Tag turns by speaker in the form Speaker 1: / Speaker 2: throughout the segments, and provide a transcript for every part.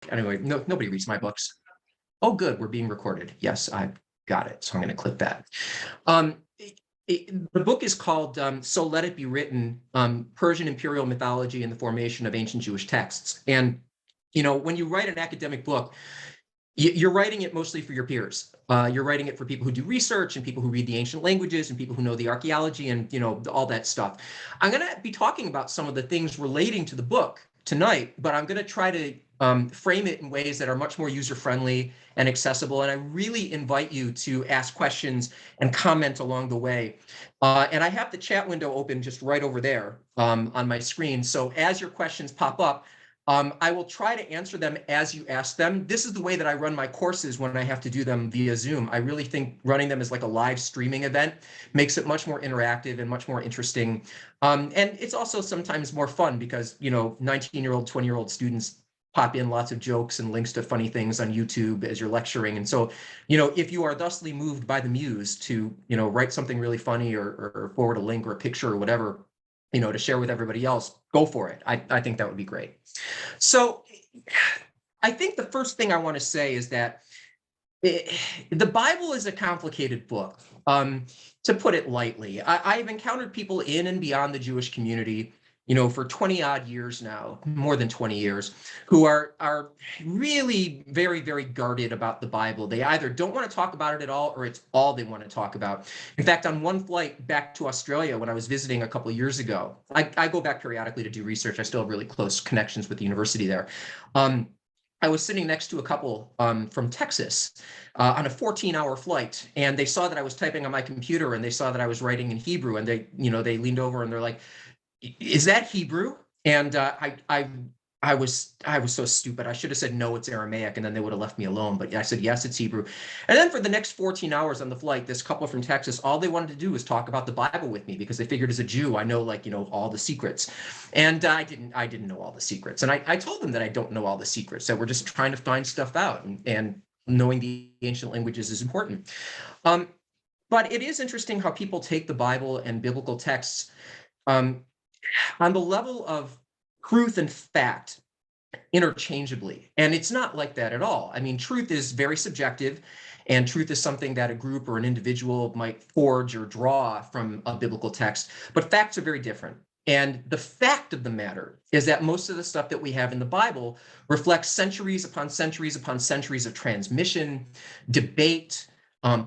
Speaker 1: Anyway, nobody reads my books. Oh, good, we're being recorded. Yes, I got it. So I'm going to click that. The book is called So Let It Be Written, Persian Imperial Mythology and the Formation of Ancient Jewish Texts. And, when you write an academic book, you're writing it mostly for your peers. You're writing it for people who do research and people who read the ancient languages and people who know the archaeology and, all that stuff. I'm going to be talking about some of the things relating to the book tonight, but I'm going to try to frame it in ways that are much more user-friendly and accessible. And I really invite you to ask questions and comment along the way. And I have the chat window open just right over there on my screen. So as your questions pop up, I will try to answer them as you ask them. This is the way that I run my courses when I have to do them via Zoom. I really think running them as like a live streaming event makes it much more interactive and much more interesting. And it's also sometimes more fun because, 19-year-old, 20-year-old students pop in lots of jokes and links to funny things on YouTube as you're lecturing. And so, if you are thusly moved by the muse to, write something really funny or forward a link or a picture or whatever, to share with everybody else, go for it. I think that would be great. So I think the first thing I want to say is that the Bible is a complicated book, to put it lightly. I've encountered people in and beyond the Jewish community, for 20 odd years now, more than 20 years, who are really very, very guarded about the Bible. They either don't want to talk about it at all, or it's all they want to talk about. In fact, on one flight back to Australia, when I was visiting a couple of years ago, I go back periodically to do research. I still have really close connections with the university there. I was sitting next to a couple from Texas on a 14-hour flight, and they saw that I was typing on my computer, and they saw that I was writing in Hebrew, and they leaned over and they're like, "Is that Hebrew?" And I was so stupid. I should have said no, it's Aramaic, and then they would have left me alone. But I said yes, it's Hebrew. And then for the next 14 hours on the flight, this couple from Texas, all they wanted to do was talk about the Bible with me because they figured as a Jew, I know all the secrets. And I didn't know all the secrets. And I told them that I don't know all the secrets, that we're just trying to find stuff out, and knowing the ancient languages is important. But it is interesting how people take the Bible and biblical texts on the level of truth and fact interchangeably. And it's not like that at all. I mean, truth is very subjective, and truth is something that a group or an individual might forge or draw from a biblical text, but facts are very different. And the fact of the matter is that most of the stuff that we have in the Bible reflects centuries upon centuries upon centuries of transmission, debate,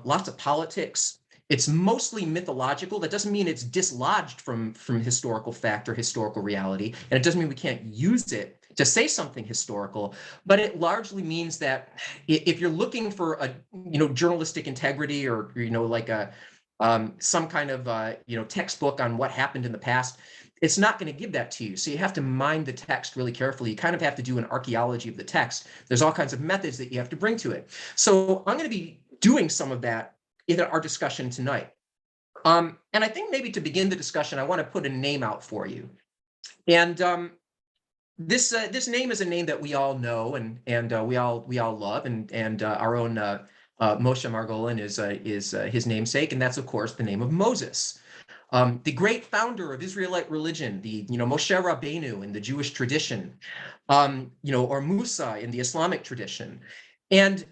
Speaker 1: lots of politics. It's mostly mythological. That doesn't mean it's dislodged from historical fact or historical reality. And it doesn't mean we can't use it to say something historical, but it largely means that if you're looking for a, journalistic integrity or, like a, some kind of, textbook on what happened in the past, it's not going to give that to you. So you have to mine the text really carefully. You kind of have to do an archaeology of the text. There's all kinds of methods that you have to bring to it. So I'm going to be doing some of that in our discussion tonight. And I think maybe to begin the discussion, I want to put a name out for you. And this name is a name that we all know and we all love, and our own Moshe Margolin is his namesake, and that's of course the name of Moses, the great founder of Israelite religion, the Moshe Rabbeinu in the Jewish tradition, or Musa in the Islamic tradition, and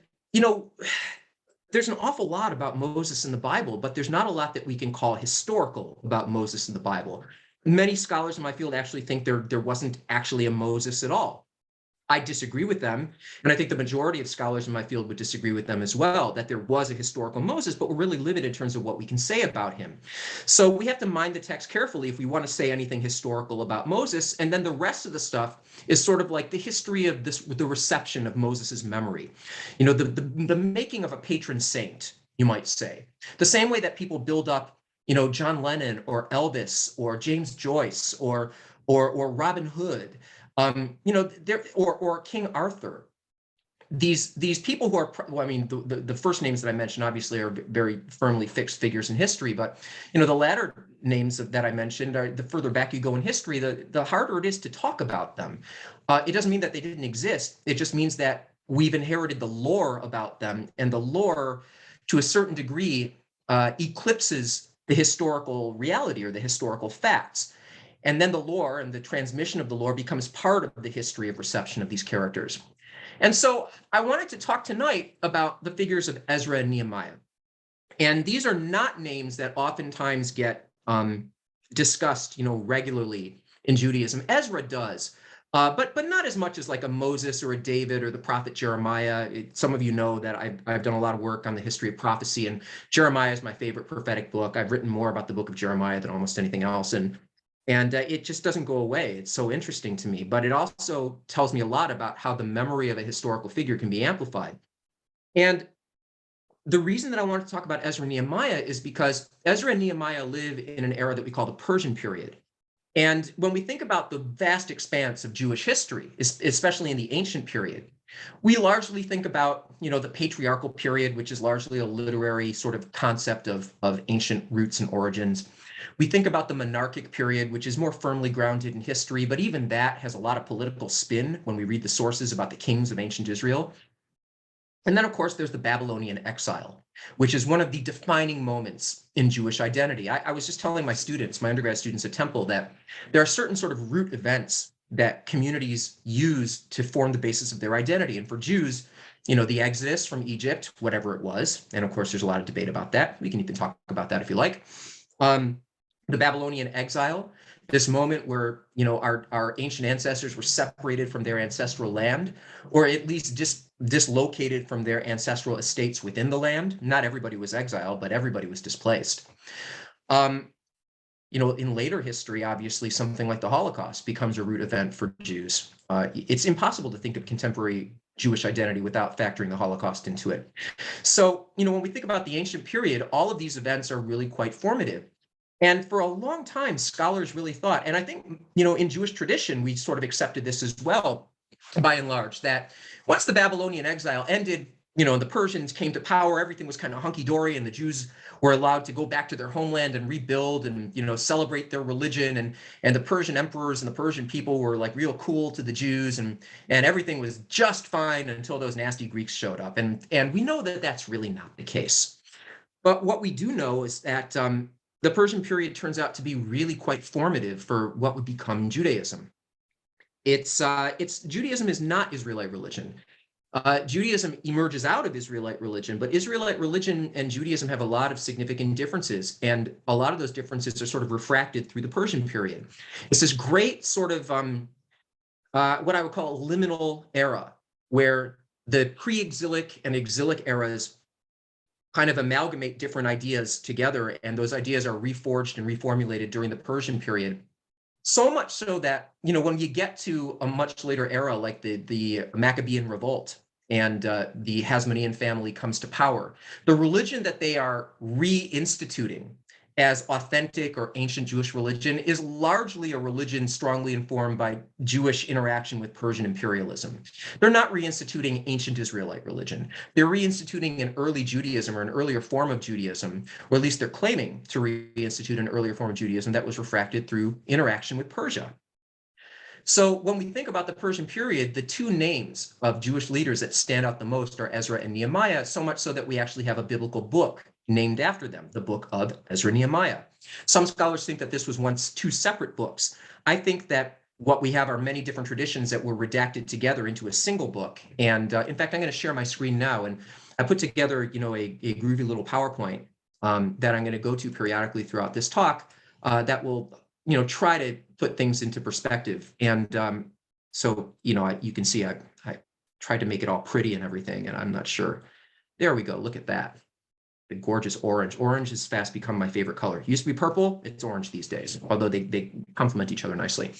Speaker 1: there's an awful lot about Moses in the Bible, but there's not a lot that we can call historical about Moses in the Bible. Many scholars in my field actually think there wasn't actually a Moses at all. I disagree with them, and I think the majority of scholars in my field would disagree with them as well, that there was a historical Moses, but we're really limited in terms of what we can say about him. So we have to mind the text carefully if we want to say anything historical about Moses, and then the rest of the stuff is sort of like the history of the reception of Moses's memory. The making of a patron saint, you might say. The same way that people build up, John Lennon or Elvis or James Joyce or Robin Hood, or King Arthur. These people who are, the first names that I mentioned obviously are very firmly fixed figures in history, but the latter names that I mentioned are, the further back you go in history, the harder it is to talk about them. It doesn't mean that they didn't exist. It just means that we've inherited the lore about them, and the lore, to a certain degree, eclipses the historical reality or the historical facts. And then the lore and the transmission of the lore becomes part of the history of reception of these characters. And so I wanted to talk tonight about the figures of Ezra and Nehemiah. And these are not names that oftentimes get discussed, regularly in Judaism. Ezra does, but not as much as like a Moses or a David or the prophet Jeremiah. Some of you know that I've done a lot of work on the history of prophecy, and Jeremiah is my favorite prophetic book. I've written more about the book of Jeremiah than almost anything else, and it just doesn't go away. It's so interesting to me, but it also tells me a lot about how the memory of a historical figure can be amplified. And the reason that I wanted to talk about Ezra and Nehemiah is because Ezra and Nehemiah live in an era that we call the Persian period. And when we think about the vast expanse of Jewish history, especially in the ancient period, we largely think about, the patriarchal period, which is largely a literary sort of concept of ancient roots and origins. We think about the monarchic period, which is more firmly grounded in history, but even that has a lot of political spin when we read the sources about the kings of ancient Israel. And then, of course, there's the Babylonian exile, which is one of the defining moments in Jewish identity. I was just telling my students, my undergrad students at Temple, that there are certain sort of root events that communities use to form the basis of their identity. And for Jews, the exodus from Egypt, whatever it was, and of course, there's a lot of debate about that. We can even talk about that if you like. The Babylonian exile, this moment where our ancient ancestors were separated from their ancestral land, or at least dislocated from their ancestral estates within the land. Not everybody was exiled, but everybody was displaced. In later history, obviously, something like the Holocaust becomes a root event for Jews. It's impossible to think of contemporary Jewish identity without factoring the Holocaust into it. So, when we think about the ancient period, all of these events are really quite formative. And for a long time, scholars really thought, and I think, in Jewish tradition, we sort of accepted this as well, by and large, that once the Babylonian exile ended, and the Persians came to power, everything was kind of hunky-dory, and the Jews were allowed to go back to their homeland and rebuild and, celebrate their religion. And the Persian emperors and the Persian people were like real cool to the Jews, and everything was just fine until those nasty Greeks showed up. And we know that that's really not the case. But what we do know is that the Persian period turns out to be really quite formative for what would become Judaism. Judaism is not Israelite religion. Judaism emerges out of Israelite religion, but Israelite religion and Judaism have a lot of significant differences, and a lot of those differences are sort of refracted through the Persian period. It's this great sort of what I would call a liminal era, where the pre-exilic and exilic eras kind of amalgamate different ideas together, and those ideas are reforged and reformulated during the Persian period. So much so that, when you get to a much later era, like the Maccabean revolt and the Hasmonean family comes to power, the religion that they are reinstituting as authentic or ancient Jewish religion is largely a religion strongly informed by Jewish interaction with Persian imperialism. They're not reinstituting ancient Israelite religion. They're reinstituting an early Judaism or an earlier form of Judaism, or at least they're claiming to reinstitute an earlier form of Judaism that was refracted through interaction with Persia. So when we think about the Persian period, the two names of Jewish leaders that stand out the most are Ezra and Nehemiah, so much so that we actually have a biblical book named after them, the book of Ezra and Nehemiah. Some scholars think that this was once two separate books. I think that what we have are many different traditions that were redacted together into a single book. And in fact, I'm going to share my screen now. And I put together, a groovy little PowerPoint that I'm going to go to periodically throughout this talk that will, try to put things into perspective. And so, you can see I tried to make it all pretty and everything, and I'm not sure. There we go. Look at that. The gorgeous orange. Orange has fast become my favorite color. It used to be purple. It's orange these days, although they complement each other nicely.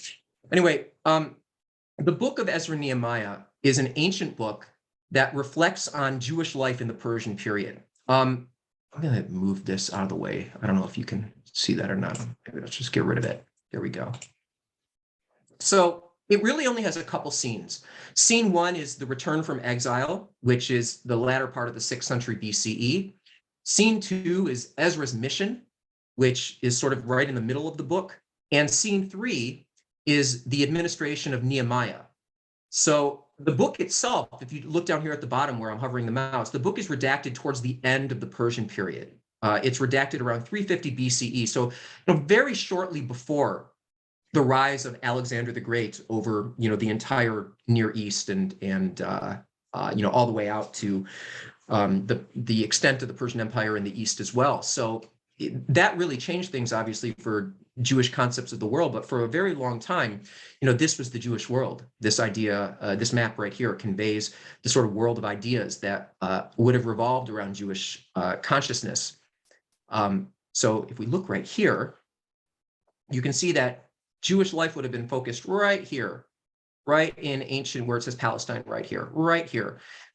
Speaker 1: Anyway, the book of Ezra and Nehemiah is an ancient book that reflects on Jewish life in the Persian period. I'm going to move this out of the way. I don't know if you can see that or not. Maybe let's just get rid of it. There we go. So it really only has a couple scenes. Scene one is the return from exile, which is the latter part of the 6th century BCE. Scene two is Ezra's mission, which is sort of right in the middle of the book. And scene three is the administration of Nehemiah. So the book itself, if you look down here at the bottom where I'm hovering the mouse, the book is redacted towards the end of the Persian period. It's redacted around 350 BCE. So very shortly before the rise of Alexander the Great over the entire Near East and all the way out to the extent of the Persian Empire in the East as well. So that really changed things, obviously, for Jewish concepts of the world. But for a very long time, this was the Jewish world. This idea, this map right here, conveys the sort of world of ideas that would have revolved around Jewish consciousness. So if we look right here, you can see that Jewish life would have been focused right here, right in ancient, where it says Palestine, right here,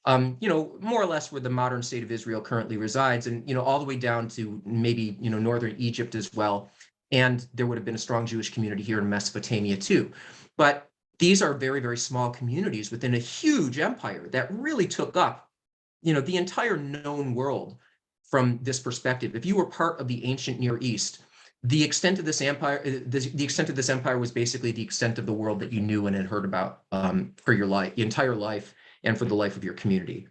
Speaker 1: more or less where the modern state of Israel currently resides, and all the way down to maybe northern Egypt as well. And there would have been a strong Jewish community here in Mesopotamia too. But these are very, very small communities within a huge empire that really took up, the entire known world from this perspective. If you were part of the ancient Near East, the extent of this empire, the extent of this empire was basically the extent of the world that you knew and had heard about for your entire life, and for the life of your community.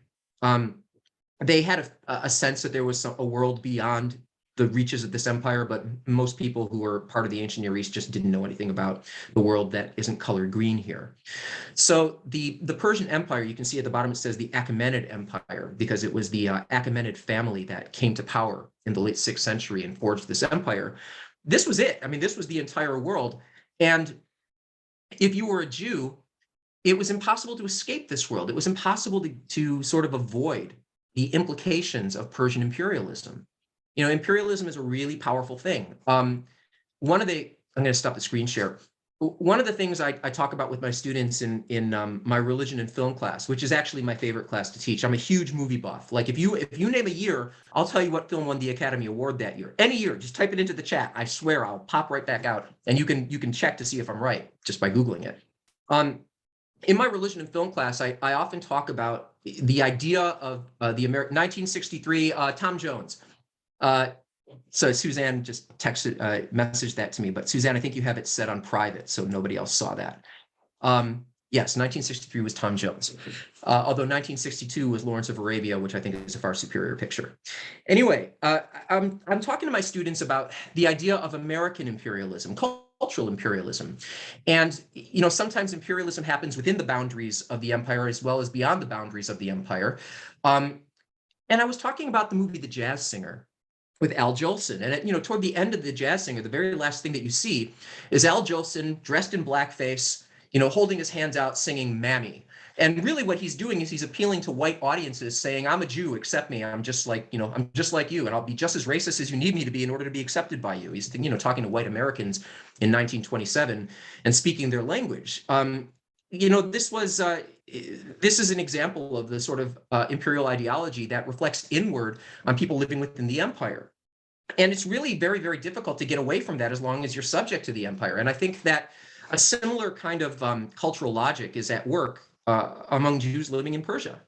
Speaker 1: They had a sense that there was a world beyond the reaches of this empire, but most people who were part of the ancient Near East just didn't know anything about the world that isn't colored green here. So the Persian Empire, you can see at the bottom it says the Achaemenid Empire, because it was the Achaemenid family that came to power in the late 6th century and forged this empire. This was it. I mean, this was the entire world. And if you were a Jew, it was impossible to escape this world. It was impossible to sort of avoid the implications of Persian imperialism. Imperialism is a really powerful thing. I'm going to stop the screen share. One of the things I talk about with my students in my religion and film class, which is actually my favorite class to teach. I'm a huge movie buff. Like if you name a year, I'll tell you what film won the Academy Award that year. Any year, just type it into the chat. I swear I'll pop right back out, and you can check to see if I'm right just by Googling it. In my religion and film class, I often talk about the idea of the 1963 Tom Jones. So Suzanne just messaged that to me, but Suzanne, I think you have it set on private, so nobody else saw that. Yes, 1963 was Tom Jones, although 1962 was Lawrence of Arabia, which I think is a far superior picture. Anyway, I'm talking to my students about the idea of American imperialism, cultural imperialism. And, sometimes imperialism happens within the boundaries of the empire as well as beyond the boundaries of the empire. And I was talking about the movie The Jazz Singer with Al Jolson. And, toward the end of The Jazz Singer, the very last thing that you see is Al Jolson dressed in blackface, holding his hands out, singing Mammy. And really what he's doing is he's appealing to white audiences, saying, I'm a Jew, accept me. I'm just like you, and I'll be just as racist as you need me to be in order to be accepted by you. He's, talking to white Americans in 1927 and speaking their language. This is an example of the sort of imperial ideology that reflects inward on people living within the empire. And it's really very, very difficult to get away from that as long as you're subject to the empire. And I think that a similar kind of cultural logic is at work among Jews living in Persia.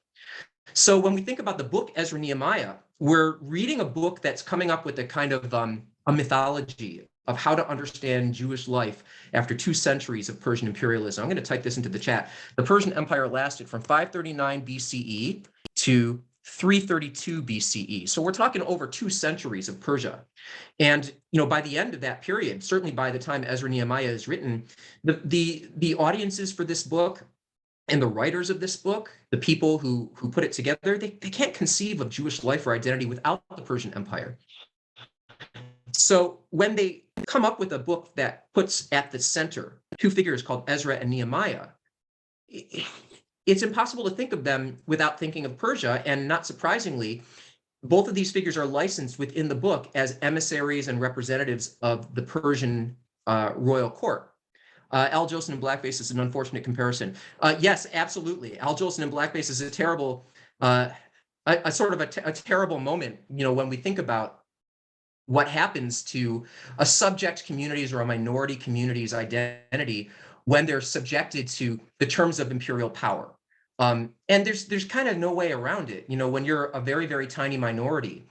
Speaker 1: So when we think about the book Ezra Nehemiah, we're reading a book that's coming up with a kind of a mythology of how to understand Jewish life after 2 centuries of Persian imperialism. I'm going to type this into the chat. The Persian Empire lasted from 539 BCE to 332 BCE. So we're talking over 2 centuries of Persia. And, by the end of that period, certainly by the time Ezra Nehemiah is written, the audiences for this book and the writers of this book, the people who put it together, they can't conceive of Jewish life or identity without the Persian Empire. So when they come up with a book that puts at the center 2 figures called Ezra and Nehemiah, it's impossible to think of them without thinking of Persia. And not surprisingly, both of these figures are licensed within the book as emissaries and representatives of the Persian royal court. Al Jolson in blackface is an unfortunate comparison. Yes, absolutely. Al Jolson in blackface is a terrible, a terrible moment, when we think about what happens to a subject community's or a minority community's identity when they're subjected to the terms of imperial power. And there's kind of no way around it. When you're a very, very tiny minority,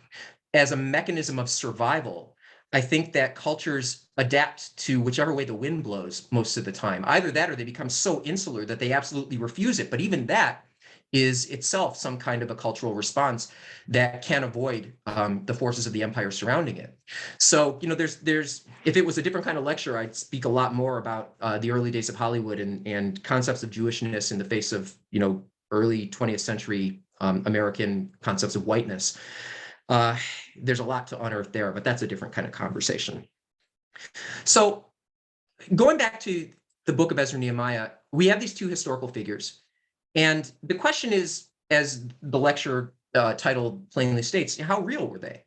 Speaker 1: as a mechanism of survival, I think that cultures adapt to whichever way the wind blows most of the time. Either that or they become so insular that they absolutely refuse it. But even that is itself some kind of a cultural response that can't avoid the forces of the empire surrounding it. So, there's if it was a different kind of lecture, I'd speak a lot more about the early days of Hollywood and concepts of Jewishness in the face of, early 20th century American concepts of whiteness. There's a lot to unearth there, but that's a different kind of conversation. So going back to the book of Ezra and Nehemiah, we have these two historical figures. And the question is, as the lecture title plainly states, how real were they?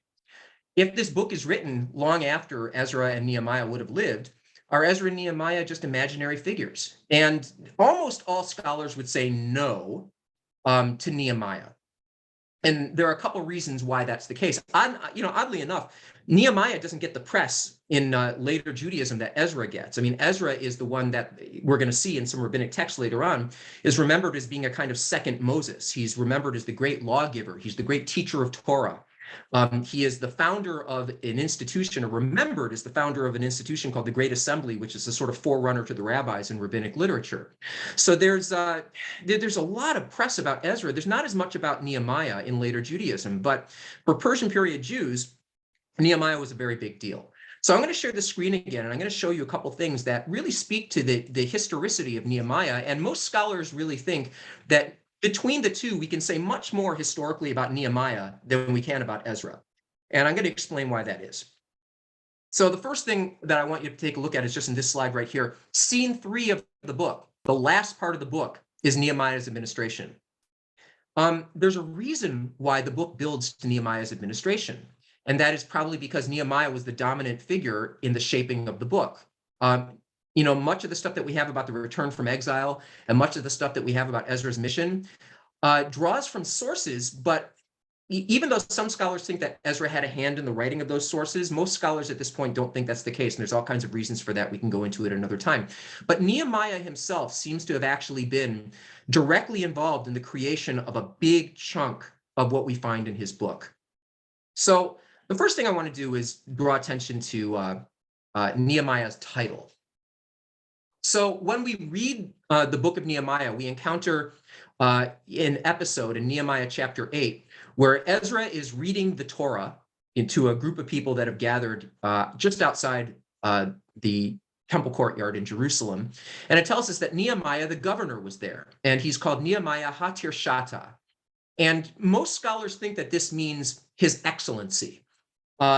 Speaker 1: If this book is written long after Ezra and Nehemiah would have lived, are Ezra and Nehemiah just imaginary figures? And almost all scholars would say no to Nehemiah. And there are a couple of reasons why that's the case. Oddly enough, Nehemiah doesn't get the press in later Judaism that Ezra gets. I mean, Ezra is the one that we're going to see in some rabbinic texts later on, is remembered as being a kind of second Moses. He's remembered as the great lawgiver. He's the great teacher of Torah. He is the founder of an institution, or remembered as the founder of an institution called the Great Assembly, which is a sort of forerunner to the rabbis in rabbinic literature. So there's a lot of press about Ezra. There's not as much about Nehemiah in later Judaism, but for Persian period Jews, Nehemiah was a very big deal. So I'm going to share the screen again, and I'm going to show you a couple things that really speak to the historicity of Nehemiah. And most scholars really think that between the two, we can say much more historically about Nehemiah than we can about Ezra. And I'm going to explain why that is. So the first thing that I want you to take a look at is just in this slide right here. Scene 3 of the book, the last part of the book, is Nehemiah's administration. There's a reason why the book builds to Nehemiah's administration. And that is probably because Nehemiah was the dominant figure in the shaping of the book. Much of the stuff that we have about the return from exile and much of the stuff that we have about Ezra's mission draws from sources, but even though some scholars think that Ezra had a hand in the writing of those sources, most scholars at this point don't think that's the case, and there's all kinds of reasons for that. We can go into it another time. But Nehemiah himself seems to have actually been directly involved in the creation of a big chunk of what we find in his book. So the first thing I want to do is draw attention to Nehemiah's title. So when we read the book of Nehemiah, we encounter an episode in Nehemiah chapter 8, where Ezra is reading the Torah into a group of people that have gathered just outside the temple courtyard in Jerusalem. And it tells us that Nehemiah, the governor, was there, and he's called Nehemiah HaTirshata. And most scholars think that this means His Excellency,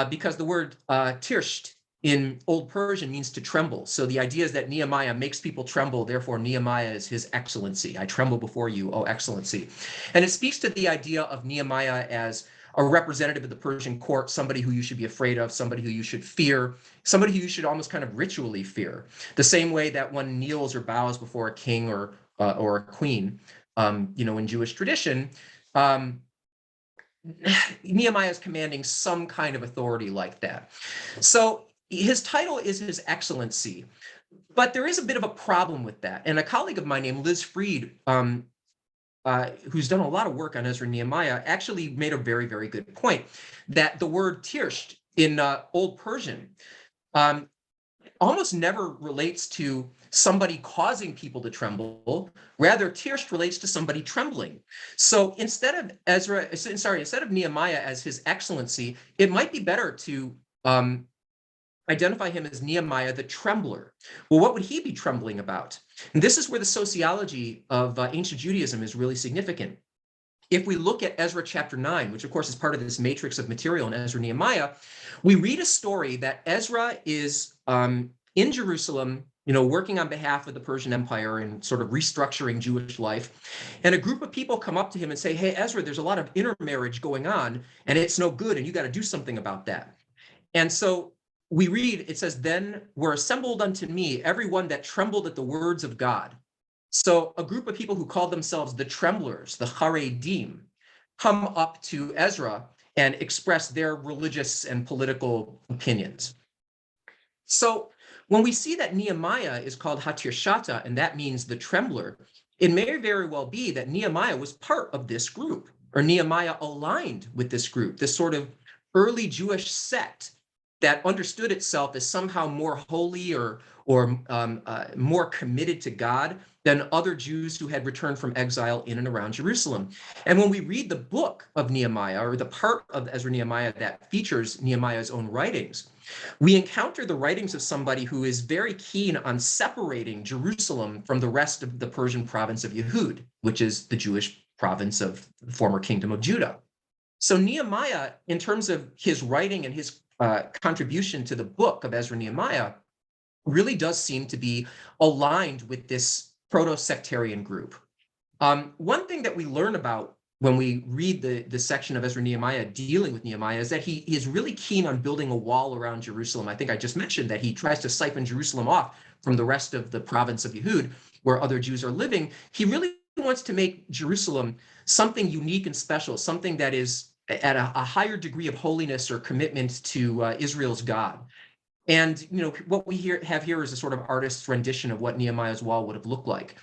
Speaker 1: because the word tirsht in Old Persian means to tremble. So the idea is that Nehemiah makes people tremble, therefore Nehemiah is His Excellency. I tremble before you, O Excellency. And it speaks to the idea of Nehemiah as a representative of the Persian court, somebody who you should be afraid of, somebody who you should fear, somebody who you should almost kind of ritually fear. The same way that one kneels or bows before a king or a queen, in Jewish tradition, Nehemiah is commanding some kind of authority like that. So his title is His Excellency, but there is a bit of a problem with that. And a colleague of mine named Liz Freed, who's done a lot of work on Ezra and Nehemiah, actually made a very, very good point that the word tirsht in Old Persian almost never relates to somebody causing people to tremble. Rather, tirsht relates to somebody trembling. So instead of Nehemiah as His Excellency, it might be better to identify him as Nehemiah the trembler. Well, what would he be trembling about? And this is where the sociology of ancient Judaism is really significant. If we look at Ezra chapter 9, which of course is part of this matrix of material in Ezra and Nehemiah, we read a story that Ezra is in Jerusalem, working on behalf of the Persian Empire and sort of restructuring Jewish life. And a group of people come up to him and say, hey, Ezra, there's a lot of intermarriage going on and it's no good and you got to do something about that. And so we read, it says, then were assembled unto me everyone that trembled at the words of God. So a group of people who called themselves the tremblers, the Haredim, come up to Ezra and express their religious and political opinions. So when we see that Nehemiah is called HaTirshata, and that means the trembler, it may very well be that Nehemiah was part of this group, or Nehemiah aligned with this group, this sort of early Jewish sect that understood itself as somehow more holy or more committed to God than other Jews who had returned from exile in and around Jerusalem. And when we read the book of Nehemiah, or the part of Ezra Nehemiah that features Nehemiah's own writings, we encounter the writings of somebody who is very keen on separating Jerusalem from the rest of the Persian province of Yehud, which is the Jewish province of the former kingdom of Judah. So Nehemiah, in terms of his writing and his contribution to the book of Ezra Nehemiah, really does seem to be aligned with this proto-sectarian group. One thing that we learn about when we read the section of Ezra Nehemiah dealing with Nehemiah is that he is really keen on building a wall around Jerusalem. I think I just mentioned that he tries to siphon Jerusalem off from the rest of the province of Yehud, where other Jews are living. He really wants to make Jerusalem something unique and special, something that is at a higher degree of holiness or commitment to Israel's God. And what we have here is a sort of artist's rendition of what Nehemiah's wall would have looked like.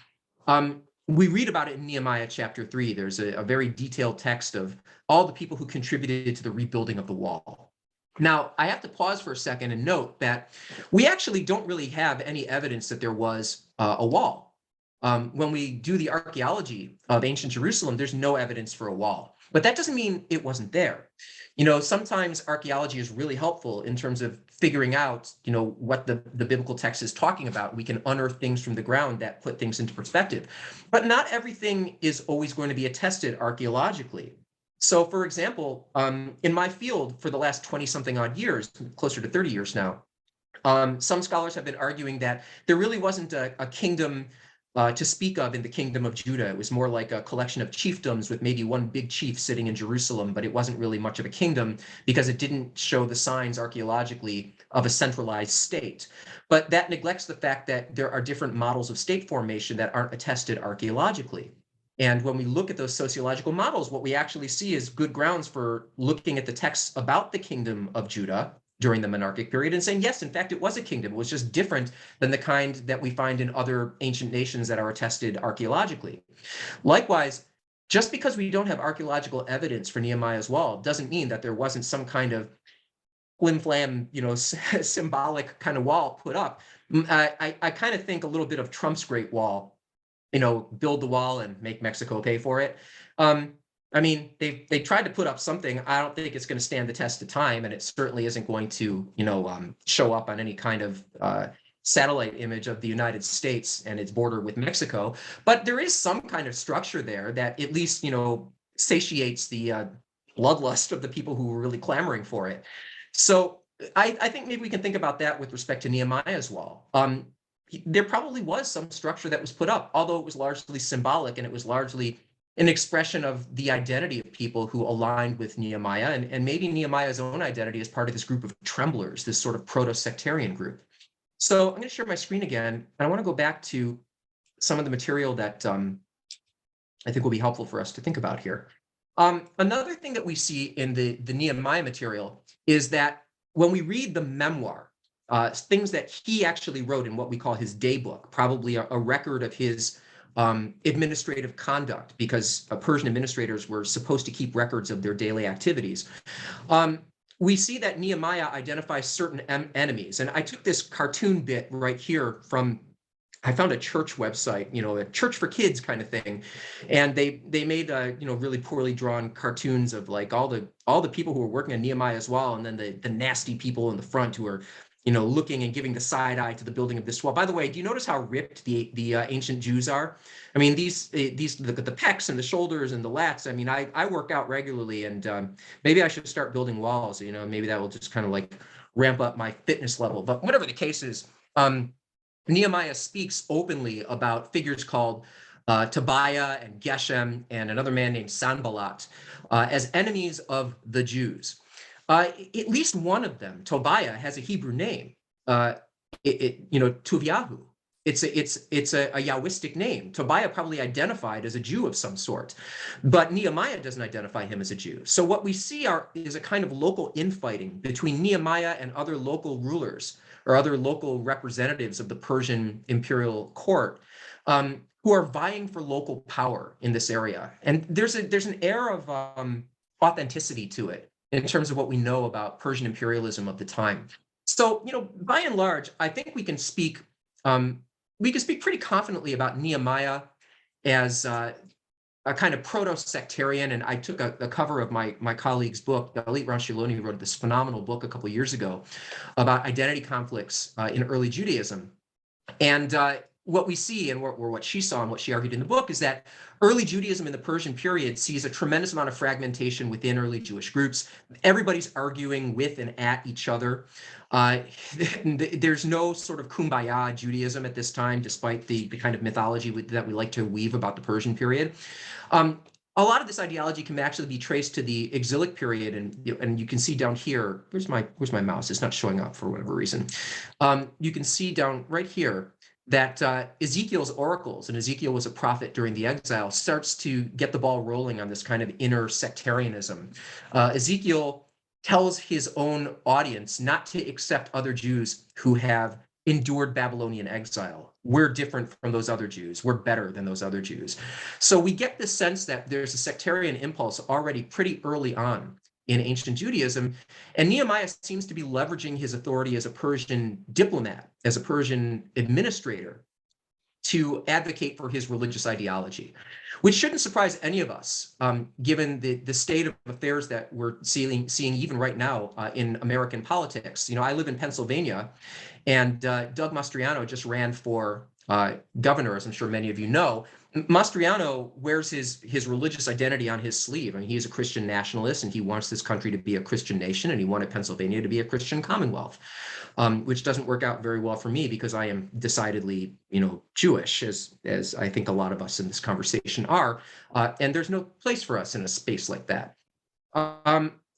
Speaker 1: We read about it in Nehemiah chapter 3. There's a very detailed text of all the people who contributed to the rebuilding of the wall. Now, I have to pause for a second and note that we actually don't really have any evidence that there was a wall. When we do the archaeology of ancient Jerusalem, there's no evidence for a wall. But that doesn't mean it wasn't there. Sometimes archaeology is really helpful in terms of figuring out, what the biblical text is talking about. We can unearth things from the ground that put things into perspective. But not everything is always going to be attested archaeologically. So, for example, in my field for the last 20-something odd years, closer to 30 years now, some scholars have been arguing that there really wasn't a kingdom to speak of in the kingdom of Judah. It was more like a collection of chiefdoms with maybe one big chief sitting in Jerusalem, but it wasn't really much of a kingdom because it didn't show the signs archaeologically of a centralized state. But that neglects the fact that there are different models of state formation that aren't attested archaeologically. And when we look at those sociological models, what we actually see is good grounds for looking at the texts about the kingdom of Judah during the monarchic period and saying, yes, in fact, it was a kingdom. It was just different than the kind that we find in other ancient nations that are attested archaeologically. Likewise, just because we don't have archaeological evidence for Nehemiah's wall doesn't mean that there wasn't some kind of flim-flam, symbolic kind of wall put up. I kind of think a little bit of Trump's Great Wall, build the wall and make Mexico pay for it. They tried to put up something. I don't think it's going to stand the test of time, and it certainly isn't going to, show up on any kind of satellite image of the United States and its border with Mexico. But there is some kind of structure there that at least, satiates the bloodlust of the people who were really clamoring for it. So I think maybe we can think about that with respect to Nehemiah's wall. There probably was some structure that was put up, although it was largely symbolic and it was largely an expression of the identity of people who aligned with Nehemiah, and maybe Nehemiah's own identity as part of this group of tremblers, this sort of proto-sectarian group. So I'm going to share my screen again, and I want to go back to some of the material that I think will be helpful for us to think about here. Another thing that we see in the Nehemiah material is that when we read the memoir, things that he actually wrote in what we call his day book, probably a record of his administrative conduct, because Persian administrators were supposed to keep records of their daily activities. We see that Nehemiah identifies certain enemies. And I took this cartoon bit right here from, I found a church website, a church for kids kind of thing. And they made, really poorly drawn cartoons of like all the people who were working on Nehemiah's wall, and then the nasty people in the front who are looking and giving the side eye to the building of this wall. By the way, do you notice how ripped the ancient Jews are? I mean, the pecs and the shoulders and the lats. I mean, I work out regularly, and maybe I should start building walls. Maybe that will just kind of like ramp up my fitness level. But whatever the case is, Nehemiah speaks openly about figures called Tobiah and Geshem and another man named Sanballat as enemies of the Jews. At least one of them, Tobiah, has a Hebrew name, Tuviahu. It's a Yahwistic name. Tobiah probably identified as a Jew of some sort, but Nehemiah doesn't identify him as a Jew. So what we see is a kind of local infighting between Nehemiah and other local rulers or other local representatives of the Persian imperial court, who are vying for local power in this area. And there's an air of authenticity to it in terms of what we know about Persian imperialism of the time. So, by and large, I think we can speak we can speak pretty confidently about Nehemiah as a kind of proto-sectarian, and I took a cover of my colleague's book. Dalit Ranshiloni wrote this phenomenal book a couple years ago about identity conflicts in early Judaism. And what we see, and what she saw and what she argued in the book, is that early Judaism in the Persian period sees a tremendous amount of fragmentation within early Jewish groups. Everybody's arguing with and at each other. There's no sort of kumbaya Judaism at this time, despite the kind of mythology that we like to weave about the Persian period. A lot of this ideology can actually be traced to the exilic period, and you can see down here. Where's my mouse? It's not showing up for whatever reason. You can see down right here that Ezekiel's oracles, and Ezekiel was a prophet during the exile, starts to get the ball rolling on this kind of inner sectarianism. Ezekiel tells his own audience not to accept other Jews who have endured Babylonian exile. We're different from those other Jews. We're better than those other Jews. So we get the sense that there's a sectarian impulse already pretty early on in ancient Judaism. And Nehemiah seems to be leveraging his authority as a Persian diplomat, as a Persian administrator, to advocate for his religious ideology, which shouldn't surprise any of us, given the state of affairs that we're seeing even right now in American politics. I live in Pennsylvania, and Doug Mastriano just ran for governor, as I'm sure many of you know. Mastriano wears his religious identity on his sleeve. I mean, he is a Christian nationalist, and he wants this country to be a Christian nation, and he wanted Pennsylvania to be a Christian commonwealth, which doesn't work out very well for me because I am decidedly, Jewish, as I think a lot of us in this conversation are, and there's no place for us in a space like that.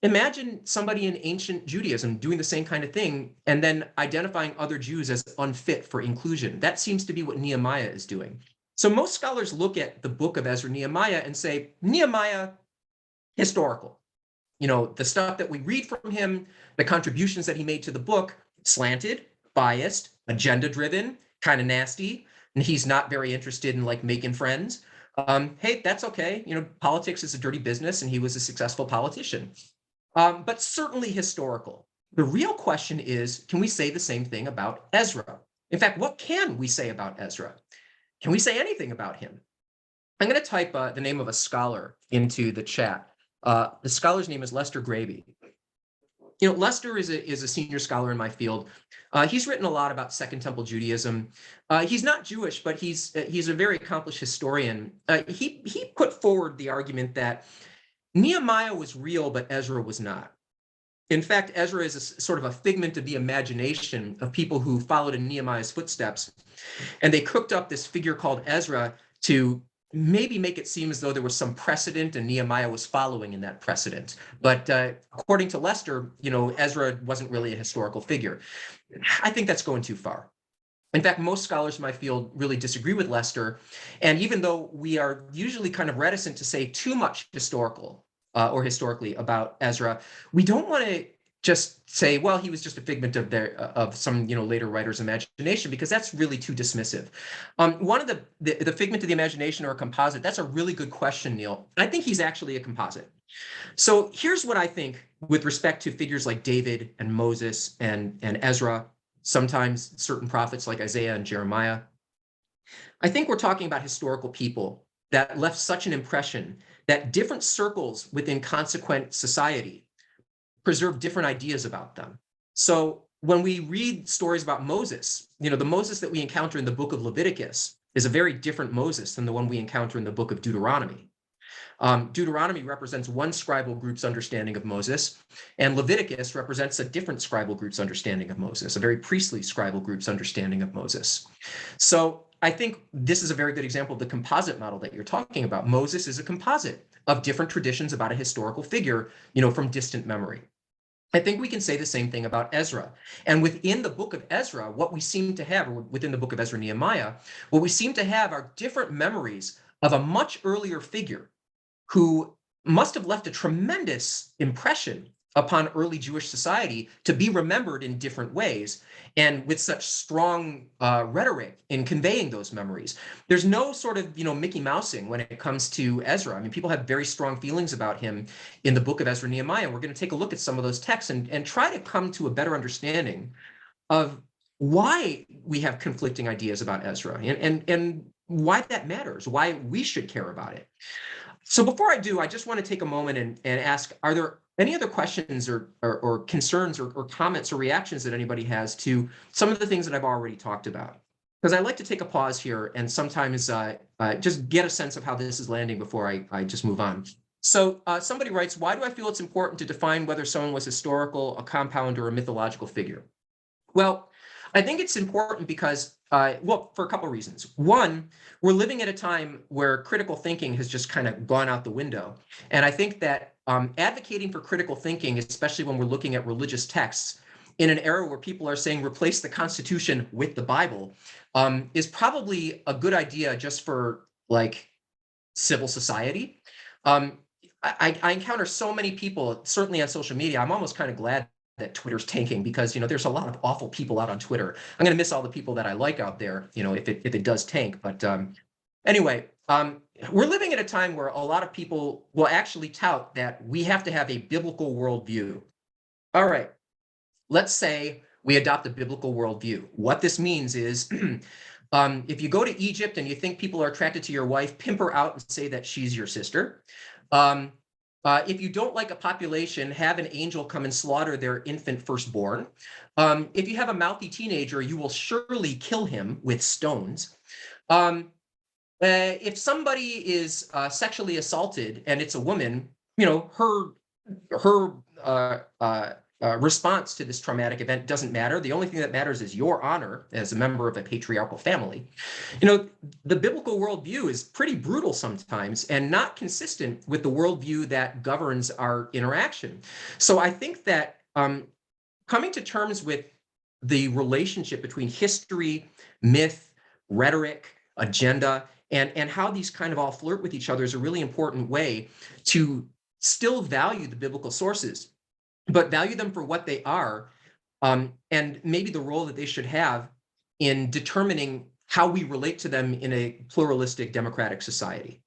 Speaker 1: Imagine somebody in ancient Judaism doing the same kind of thing and then identifying other Jews as unfit for inclusion. That seems to be what Nehemiah is doing. So most scholars look at the book of Ezra, Nehemiah, and say, Nehemiah, historical. The stuff that we read from him, the contributions that he made to the book, slanted, biased, agenda-driven, kind of nasty, and he's not very interested in making friends. Hey, that's okay. Politics is a dirty business, and he was a successful politician. But certainly historical. The real question is, can we say the same thing about Ezra? In fact, what can we say about Ezra? Can we say anything about him? I'm going to type the name of a scholar into the chat. The scholar's name is Leuchter Gravy. Leuchter is a senior scholar in my field. He's written a lot about Second Temple Judaism. He's not Jewish, but he's a very accomplished historian. He put forward the argument that Nehemiah was real, but Ezra was not. In fact, Ezra is sort of a figment of the imagination of people who followed in Nehemiah's footsteps. And they cooked up this figure called Ezra to maybe make it seem as though there was some precedent and Nehemiah was following in that precedent. But according to Leuchter, Ezra wasn't really a historical figure. I think that's going too far. In fact, most scholars in my field really disagree with Leuchter. And even though we are usually kind of reticent to say too much historically about Ezra, we don't want to just say, well, he was just a figment of some later writer's imagination, because that's really too dismissive. One of the figment of the imagination or a composite, that's a really good question, Neil. I think he's actually a composite. So here's what I think with respect to figures like David and Moses and Ezra, sometimes certain prophets like Isaiah and Jeremiah. I think we're talking about historical people that left such an impression that different circles within consequent society preserve different ideas about them. So when we read stories about Moses, the Moses that we encounter in the book of Leviticus is a very different Moses than the one we encounter in the book of Deuteronomy. Deuteronomy represents one scribal group's understanding of Moses, and Leviticus represents a different scribal group's understanding of Moses, a very priestly scribal group's understanding of Moses. So I think this is a very good example of the composite model that you're talking about. Moses is a composite of different traditions about a historical figure, from distant memory. I think we can say the same thing about Ezra. And within the book of Ezra, what we seem to have, or within the book of Ezra Nehemiah, what we seem to have are different memories of a much earlier figure who must have left a tremendous impression upon early Jewish society to be remembered in different ways and with such strong rhetoric in conveying those memories. There's no sort of, Mickey Mousing when it comes to Ezra. I mean, people have very strong feelings about him in the book of Ezra Nehemiah. We're going to take a look at some of those texts and try to come to a better understanding of why we have conflicting ideas about Ezra and why that matters, why we should care about it. So before I do, I just want to take a moment and ask, are there any other questions or concerns or comments or reactions that anybody has to some of the things that I've already talked about? Because I like to take a pause here and sometimes just get a sense of how this is landing before I just move on. So somebody writes, why do I feel it's important to define whether someone was historical, a compound, or a mythological figure? Well, I think it's important because, well, for a couple of reasons. One, we're living at a time where critical thinking has just kind of gone out the window. And I think that advocating for critical thinking, especially when we're looking at religious texts, in an era where people are saying replace the Constitution with the Bible, is probably a good idea just for like civil society. Um, I encounter so many people, certainly on social media. I'm almost kind of glad that Twitter's tanking because there's a lot of awful people out on Twitter. I'm going to miss all the people that I like out there, if it does tank. But anyway, we're living at a time where a lot of people will actually tout that we have to have a biblical worldview. All right, let's say we adopt a biblical worldview. What this means is if you go to Egypt and you think people are attracted to your wife, pimp her out and say that she's your sister. Um, if you don't like a population, have an angel come and slaughter their infant firstborn. If you have a mouthy teenager, you will surely kill him with stones. If somebody is sexually assaulted and it's a woman, her response to this traumatic event doesn't matter. The only thing that matters is your honor as a member of a patriarchal family. The biblical worldview is pretty brutal sometimes and not consistent with the worldview that governs our interaction. So I think that coming to terms with the relationship between history, myth, rhetoric, agenda, and how these kind of all flirt with each other is a really important way to still value the biblical sources, but value them for what they are, and maybe the role that they should have in determining how we relate to them in a pluralistic democratic society.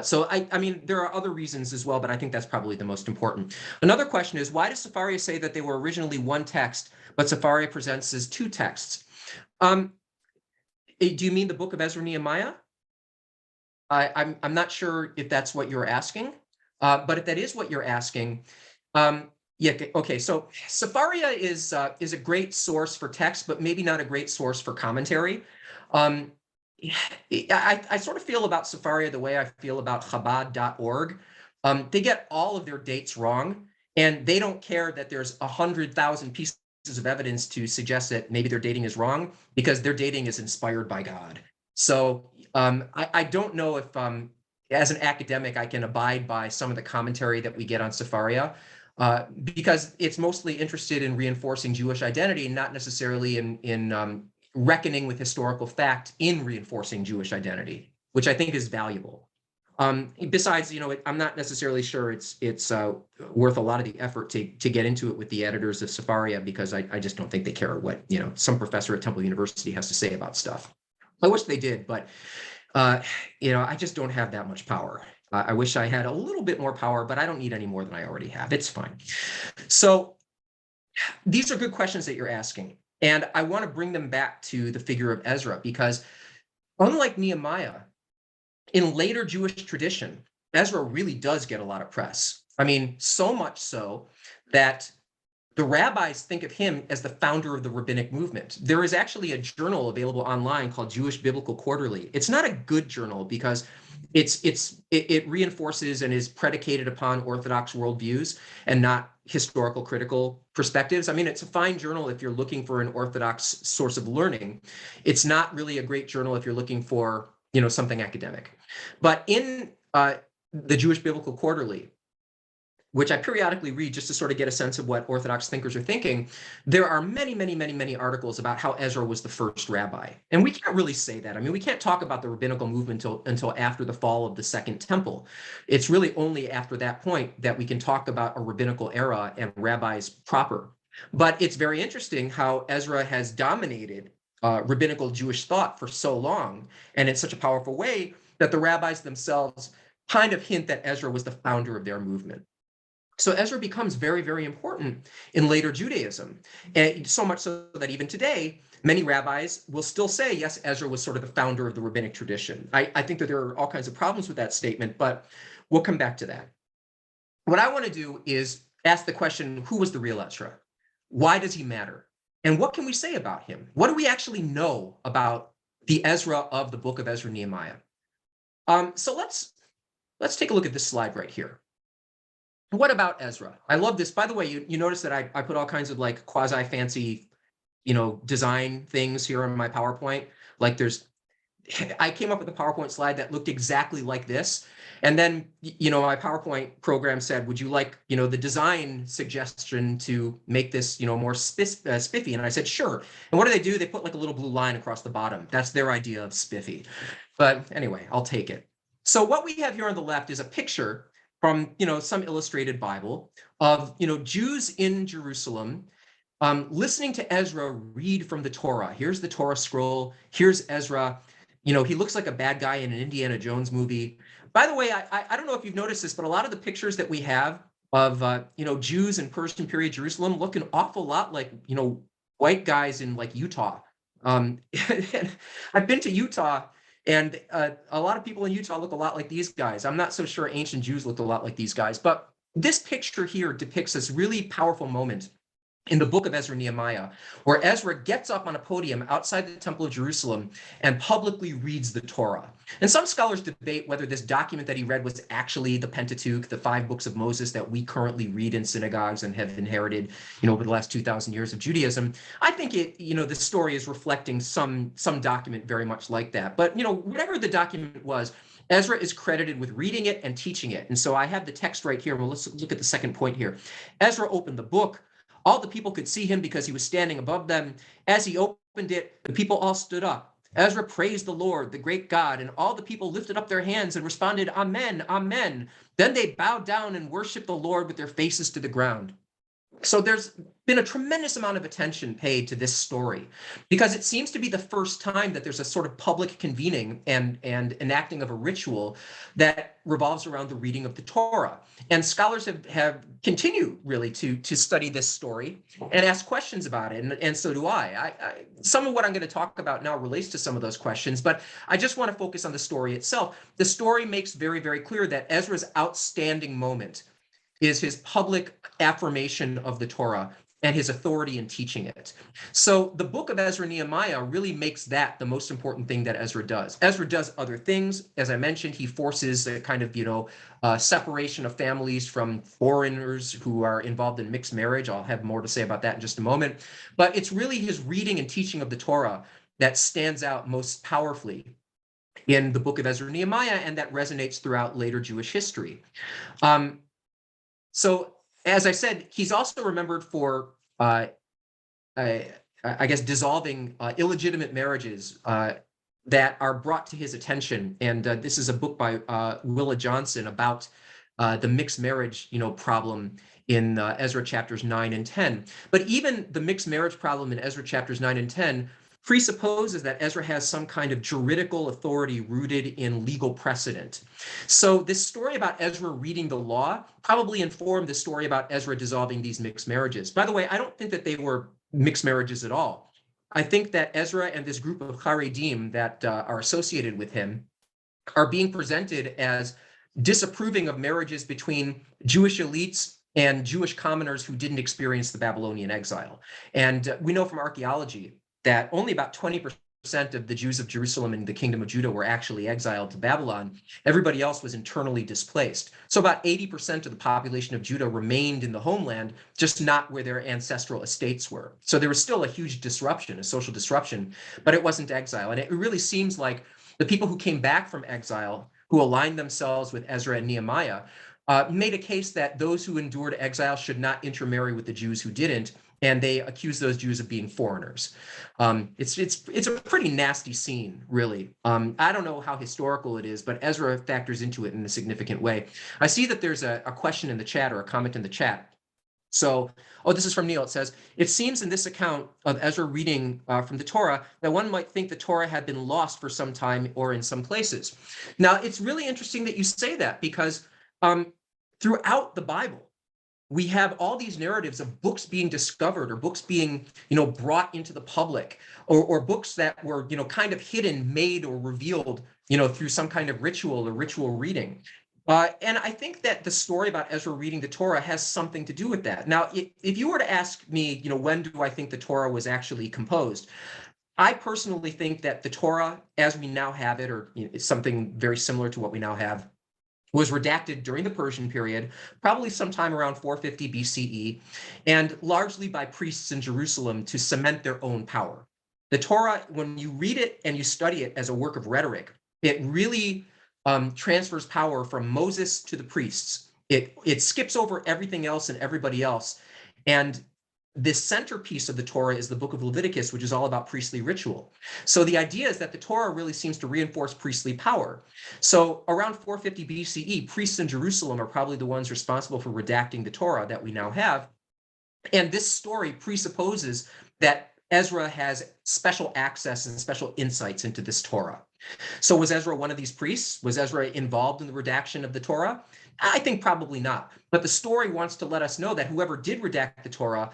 Speaker 1: So I mean, there are other reasons as well, but I think that's probably the most important. Another question is, why does Safaria say that they were originally one text, but Safaria presents as two texts? Do you mean the book of Ezra and Nehemiah? I'm not sure if that's what you're asking, but if that is what you're asking, yeah, okay. So Safaria is a great source for text, but maybe not a great source for commentary. Um, I sort of feel about Safaria the way I feel about Chabad.org. They get all of their dates wrong, and they don't care that there's 100,000 pieces of evidence to suggest that maybe their dating is wrong because their dating is inspired by God. So I don't know if, as an academic, I can abide by some of the commentary that we get on Safaria. Because it's mostly interested in reinforcing Jewish identity, not necessarily in reckoning with historical fact in reinforcing Jewish identity, which I think is valuable. Besides, I'm not necessarily sure it's worth a lot of the effort to get into it with the editors of Safaria because I just don't think they care what some professor at Temple University has to say about stuff. I wish they did, but I just don't have that much power. I wish I had a little bit more power, but I don't need any more than I already have. It's fine. So these are good questions that you're asking. And I want to bring them back to the figure of Ezra, because unlike Nehemiah, in later Jewish tradition, Ezra really does get a lot of press. I mean, so much so that the rabbis think of him as the founder of the rabbinic movement. There is actually a journal available online called Jewish Biblical Quarterly. It's not a good journal because it reinforces and is predicated upon Orthodox worldviews and not historical critical perspectives. I mean, it's a fine journal if you're looking for an Orthodox source of learning. It's not really a great journal if you're looking for something academic. But in the Jewish Biblical Quarterly, which I periodically read just to sort of get a sense of what Orthodox thinkers are thinking, there are many, many, many, many articles about how Ezra was the first rabbi. And we can't really say that. I mean, we can't talk about the rabbinical movement until after the fall of the Second Temple. It's really only after that point that we can talk about a rabbinical era and rabbis proper. But it's very interesting how Ezra has dominated rabbinical Jewish thought for so long, and in such a powerful way that the rabbis themselves kind of hint that Ezra was the founder of their movement. So Ezra becomes very, very important in later Judaism, and so much so that even today, many rabbis will still say, yes, Ezra was sort of the founder of the rabbinic tradition. I think that there are all kinds of problems with that statement, but we'll come back to that. What I want to do is ask the question, who was the real Ezra? Why does he matter? And what can we say about him? What do we actually know about the Ezra of the book of Ezra Nehemiah? So let's take a look at this slide right here. What about Ezra? I love this. By the way, you notice that I put all kinds of like quasi fancy, design things here on my PowerPoint. Like I came up with a PowerPoint slide that looked exactly like this. And then, my PowerPoint program said, would you like, the design suggestion to make this, more spiffy? And I said, sure. And what do? They put like a little blue line across the bottom. That's their idea of spiffy. But anyway, I'll take it. So what we have here on the left is a picture from, some illustrated Bible of, Jews in Jerusalem listening to Ezra read from the Torah. Here's the Torah scroll. Here's Ezra. He looks like a bad guy in an Indiana Jones movie. By the way, I don't know if you've noticed this, but a lot of the pictures that we have of Jews in Persian period Jerusalem look an awful lot like white guys in like Utah. I've been to Utah, and a lot of people in Utah look a lot like these guys. I'm not so sure ancient Jews looked a lot like these guys, but this picture here depicts this really powerful moment in the book of Ezra Nehemiah, where Ezra gets up on a podium outside the Temple of Jerusalem and publicly reads the Torah. And some scholars debate whether this document that he read was actually the Pentateuch, the 5 books of Moses that we currently read in synagogues and have inherited, over the last 2,000 years of Judaism. I think the story is reflecting some document very much like that. But, whatever the document was, Ezra is credited with reading it and teaching it. And so I have the text right here. Well, let's look at the second point here. Ezra opened the book. All the people could see him because he was standing above them. As he opened it, the people all stood up. Ezra praised the Lord, the great God, and all the people lifted up their hands and responded, Amen, Amen. Then they bowed down and worshiped the Lord with their faces to the ground. So there's been a tremendous amount of attention paid to this story because it seems to be the first time that there's a sort of public convening and enacting of a ritual that revolves around the reading of the Torah. And scholars have continued really to study this story and ask questions about it. And so do I. Some of what I'm going to talk about now relates to some of those questions, but I just want to focus on the story itself. The story makes very, very clear that Ezra's outstanding moment is his public affirmation of the Torah and his authority in teaching it. So the book of Ezra Nehemiah really makes that the most important thing that Ezra does. Ezra does other things. As I mentioned, he forces a kind of, separation of families from foreigners who are involved in mixed marriage. I'll have more to say about that in just a moment. But it's really his reading and teaching of the Torah that stands out most powerfully in the book of Ezra Nehemiah, and that resonates throughout later Jewish history. So, as I said, he's also remembered for, I guess, dissolving illegitimate marriages that are brought to his attention. And this is a book by Willa Johnson about the mixed marriage, problem in Ezra chapters 9 and 10. But even the mixed marriage problem in Ezra chapters 9 and 10 presupposes that Ezra has some kind of juridical authority rooted in legal precedent. So this story about Ezra reading the law probably informed the story about Ezra dissolving these mixed marriages. By the way, I don't think that they were mixed marriages at all. I think that Ezra and this group of Haredim that are associated with him are being presented as disapproving of marriages between Jewish elites and Jewish commoners who didn't experience the Babylonian exile. And we know from archaeology that only about 20% of the Jews of Jerusalem and the kingdom of Judah were actually exiled to Babylon. Everybody else was internally displaced. So about 80% of the population of Judah remained in the homeland, just not where their ancestral estates were. So there was still a huge disruption, a social disruption, but it wasn't exile. And it really seems like the people who came back from exile, who aligned themselves with Ezra and Nehemiah, made a case that those who endured exile should not intermarry with the Jews who didn't, and they accused those Jews of being foreigners. It's a pretty nasty scene, really. I don't know how historical it is, but Ezra factors into it in a significant way. I see that there's a question in the chat or a comment in the chat. So, this is from Neil. It says, it seems in this account of Ezra reading from the Torah that one might think the Torah had been lost for some time or in some places. Now, it's really interesting that you say that because throughout the Bible, we have all these narratives of books being discovered or books being, brought into the public, or books that were, kind of hidden, made, or revealed, through some kind of ritual or ritual reading. And I think that the story about Ezra reading the Torah has something to do with that. Now, if you were to ask me, when do I think the Torah was actually composed? I personally think that the Torah, as we now have it, or something very similar to what we now have, was redacted during the Persian period, probably sometime around 450 BCE, and largely by priests in Jerusalem to cement their own power. The Torah, when you read it and you study it as a work of rhetoric, it really transfers power from Moses to the priests. It skips over everything else and everybody else. And the centerpiece of the Torah is the book of Leviticus, which is all about priestly ritual. So the idea is that the Torah really seems to reinforce priestly power. So around 450 BCE, priests in Jerusalem are probably the ones responsible for redacting the Torah that we now have. And this story presupposes that Ezra has special access and special insights into this Torah. So was Ezra one of these priests? Was Ezra involved in the redaction of the Torah? I think probably not. But the story wants to let us know that whoever did redact the Torah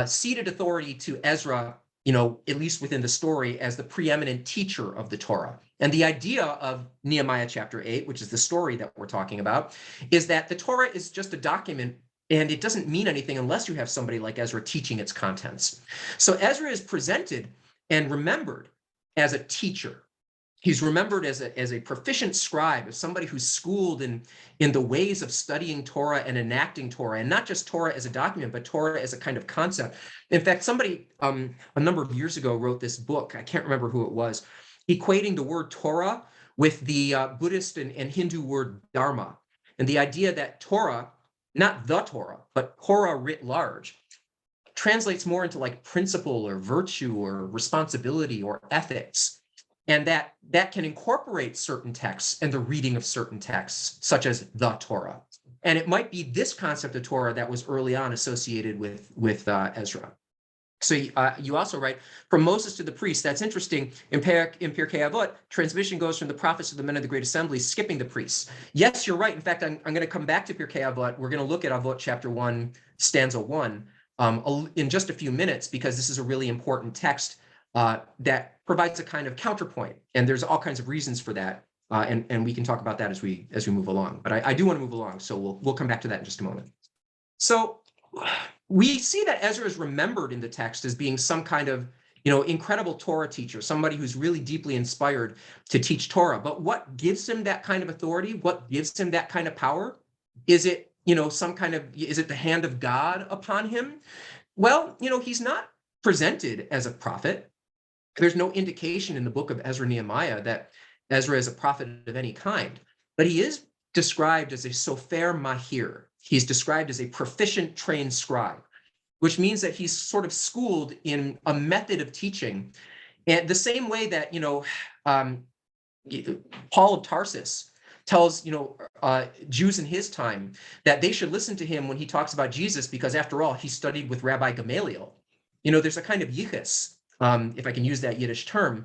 Speaker 1: ceded authority to Ezra, at least within the story, as the preeminent teacher of the Torah. And the idea of Nehemiah chapter 8, which is the story that we're talking about, is that the Torah is just a document and it doesn't mean anything unless you have somebody like Ezra teaching its contents. So Ezra is presented and remembered as a teacher. He's remembered as a proficient scribe, as somebody who's schooled in the ways of studying Torah and enacting Torah, and not just Torah as a document, but Torah as a kind of concept. In fact, somebody a number of years ago wrote this book, I can't remember who it was, equating the word Torah with the Buddhist and Hindu word Dharma, and the idea that Torah, not the Torah, but Torah writ large, translates more into like principle or virtue or responsibility or ethics. And that can incorporate certain texts and the reading of certain texts, such as the Torah. And it might be this concept of Torah that was early on associated with Ezra. So you also write, from Moses to the priest. That's interesting. In Pirkei Avot, transmission goes from the prophets to the men of the great assembly, skipping the priests. Yes, you're right. In fact, I'm going to come back to Pirkei Avot. We're going to look at Avot chapter 1, stanza 1 in just a few minutes, because this is a really important text that provides a kind of counterpoint, and there's all kinds of reasons for that, and we can talk about that as we move along. But I do want to move along, so we'll come back to that in just a moment. So we see that Ezra is remembered in the text as being some kind of incredible Torah teacher, somebody who's really deeply inspired to teach Torah. But what gives him that kind of authority? What gives him that kind of power? Is it is it the hand of God upon him? Well, he's not presented as a prophet. There's no indication in the book of Ezra Nehemiah that Ezra is a prophet of any kind, but he is described as a sofer mahir. He's described as a proficient trained scribe, which means that he's sort of schooled in a method of teaching. And the same way that, Paul of Tarsus tells, Jews in his time that they should listen to him when he talks about Jesus, because after all, he studied with Rabbi Gamaliel. There's a kind of yichus, if I can use that Yiddish term,